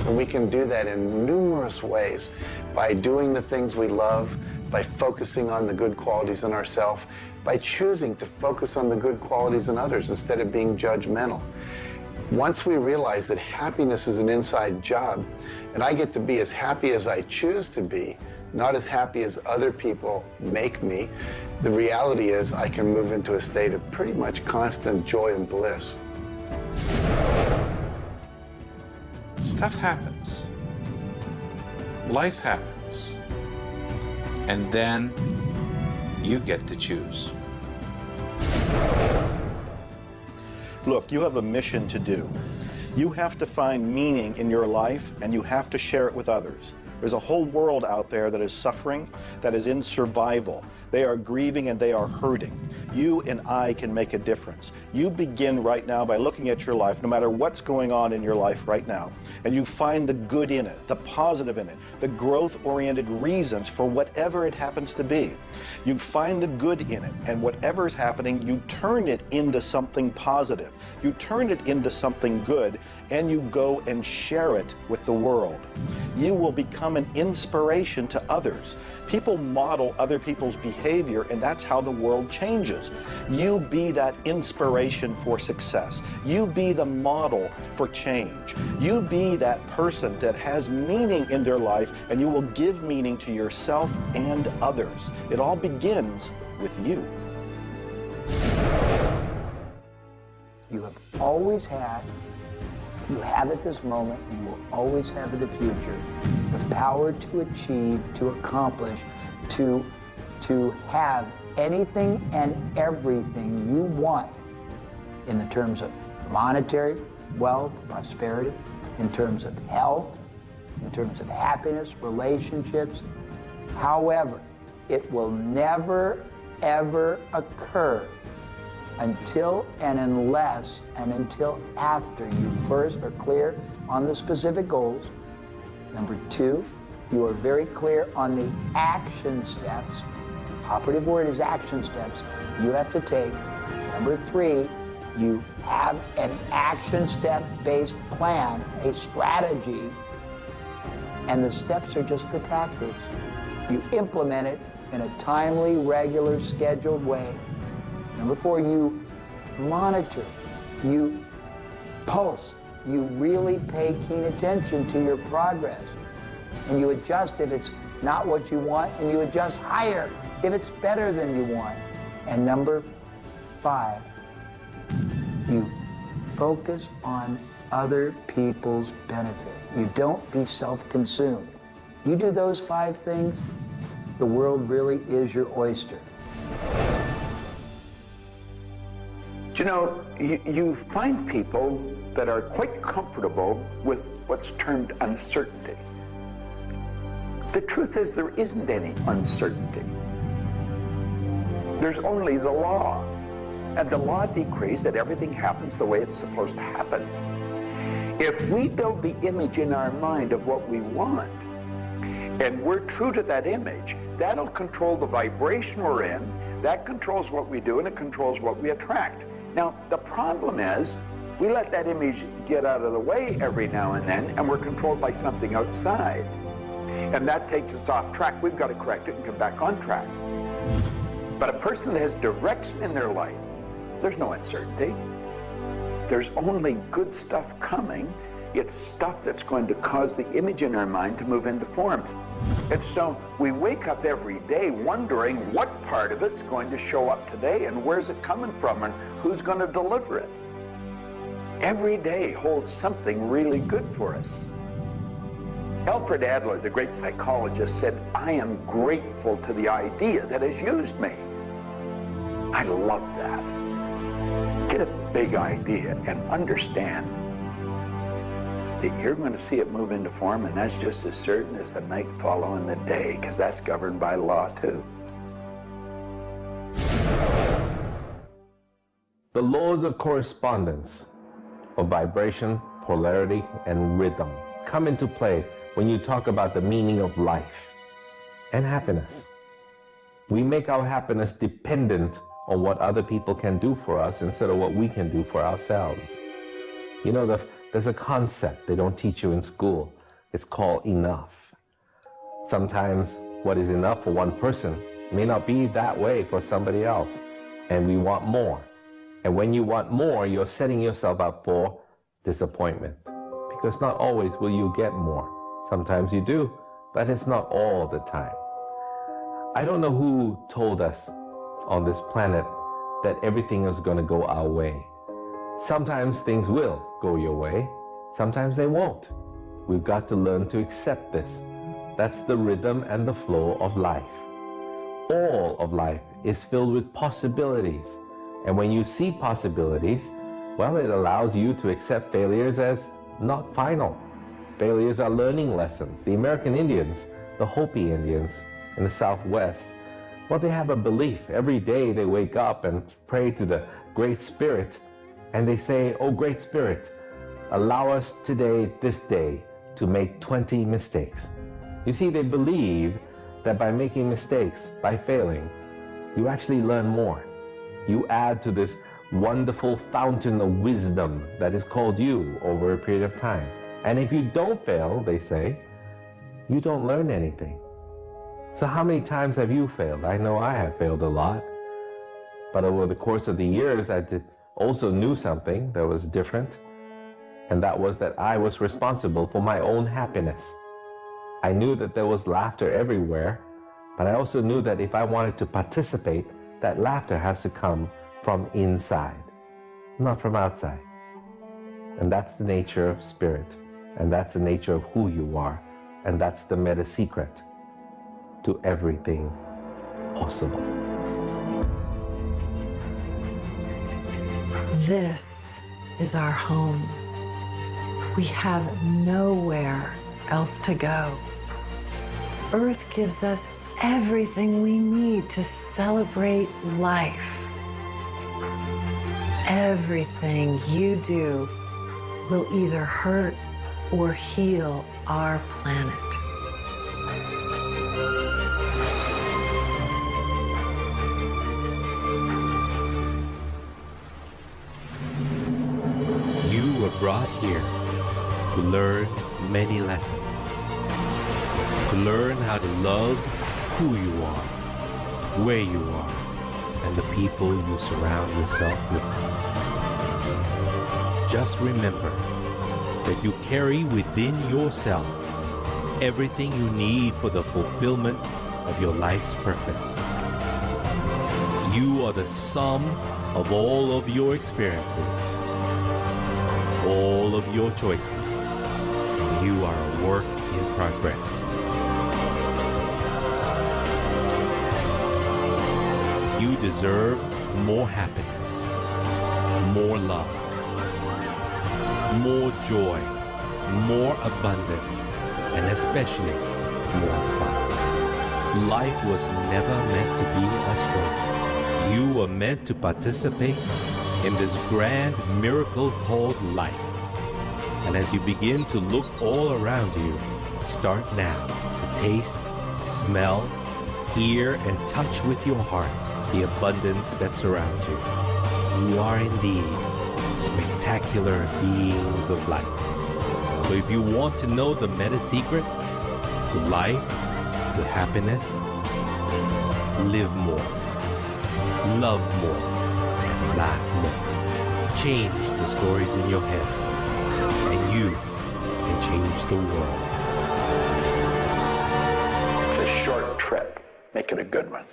And we can do that in numerous ways, by doing the things we love, by focusing on the good qualities in ourselves, by choosing to focus on the good qualities in others instead of being judgmental. Once we realize that happiness is an inside job, and I get to be as happy as I choose to be, not as happy as other people make me, the reality is I can move into a state of pretty much constant joy and bliss. Stuff happens. Life happens. And then you get to choose. Look, you have a mission to do. You have to find meaning in your life, and you have to share it with others. There's a whole world out there that is suffering, that is in survival. They are grieving and they are hurting. You and I can make a difference. You begin right now by looking at your life, no matter what's going on in your life right now, and you find the good in it, the positive in it, the growth-oriented reasons for whatever it happens to be. You find the good in it, and whatever is happening, you turn it into something positive. You turn it into something good, and you go and share it with the world. You will become an inspiration to others. People model other people's behavior, and that's how the world changes. You be that inspiration for success. You be the model for change. You be that person that has meaning in their life, and you will give meaning to yourself and others. It all begins with you. You have always had, you have at this moment, you will always have in the future, the power to achieve, to accomplish, to have anything and everything you want in the terms of monetary, wealth, prosperity, in terms of health, in terms of happiness, relationships. However, it will never, ever occur until and unless and until after you first are clear on the specific goals. Number two, you are very clear on the action steps. Operative word is action steps you have to take. Number three, you have an action step-based plan, a strategy, and the steps are just the tactics. You implement it in a timely, regular, scheduled way. Number four, you monitor, you pulse, you really pay keen attention to your progress. And you adjust if it's not what you want, and you adjust higher if it's better than you want. And number five, you focus on other people's benefit. You don't be self-consumed. You do those five things, the world really is your oyster. You know, you find people that are quite comfortable with what's termed uncertainty. The truth is there isn't any uncertainty. There's only the law. And the law decrees that everything happens the way it's supposed to happen. If we build the image in our mind of what we want, and we're true to that image, that'll control the vibration we're in, that controls what we do, and it controls what we attract. Now, the problem is, we let that image get out of the way every now and then, and we're controlled by something outside. And that takes us off track. We've got to correct it and come back on track. But a person that has direction in their life, there's no uncertainty. There's only good stuff coming. It's stuff that's going to cause the image in our mind to move into form. And so we wake up every day wondering what part of it's going to show up today and where's it coming from and who's going to deliver it. Every day holds something really good for us. Alfred Adler, the great psychologist, said, "I am grateful to the idea that has used me." I love that. Get a big idea and understand that you're going to see it move into form, and that's just as certain as the night following the day, because that's governed by law too. The laws of correspondence, of vibration, polarity, and rhythm come into play when you talk about the meaning of life and happiness. We make our happiness dependent on what other people can do for us instead of what we can do for ourselves. You know, there's a concept they don't teach you in school. It's called enough. Sometimes what is enough for one person may not be that way for somebody else, and we want more. And when you want more, you're setting yourself up for disappointment, because not always will you get more. Sometimes you do, but it's not all the time. I don't know who told us on this planet that everything is going to go our way. Sometimes things will go your way, sometimes they won't. We've got to learn to accept this. That's the rhythm and the flow of life. All of life is filled with possibilities. And when you see possibilities, well, it allows you to accept failures as not final. Failures are learning lessons. The American Indians, the Hopi Indians in the Southwest, well, they have a belief. Every day they wake up and pray to the Great Spirit, and they say, "Oh, Great Spirit, allow us today, this day, to make 20 mistakes." You see, they believe that by making mistakes, by failing, you actually learn more. You add to this wonderful fountain of wisdom that is called you over a period of time. And if you don't fail, they say, you don't learn anything. So how many times have you failed? I know I have failed a lot. But over the course of the years, I also knew something that was different. And that was that I was responsible for my own happiness. I knew that there was laughter everywhere, but I also knew that if I wanted to participate, that laughter has to come from inside, not from outside. And that's the nature of spirit, and that's the nature of who you are, and that's the meta secret to everything possible. This is our home. We have nowhere else to go. Earth gives us everything we need to celebrate life. Everything you do will either hurt or heal our planet. You were brought here to learn many lessons. To learn how to love who you are, where you are, and the people you surround yourself with. Just remember that you carry within yourself everything you need for the fulfillment of your life's purpose. You are the sum of all of your experiences, all of your choices, and you are a work in progress. You deserve more happiness, more love, more joy, more abundance, and especially more fun. Life was never meant to be a struggle. You were meant to participate in this grand miracle called life. And as you begin to look all around you, start now to taste, smell, hear, and touch with your heart the abundance that surrounds you. You are indeed spectacular beings of light. So if you want to know the meta secret to life, to happiness, live more, love more, laugh more. Change the stories in your head, and you can change the world. It's a short trip. Make it a good one.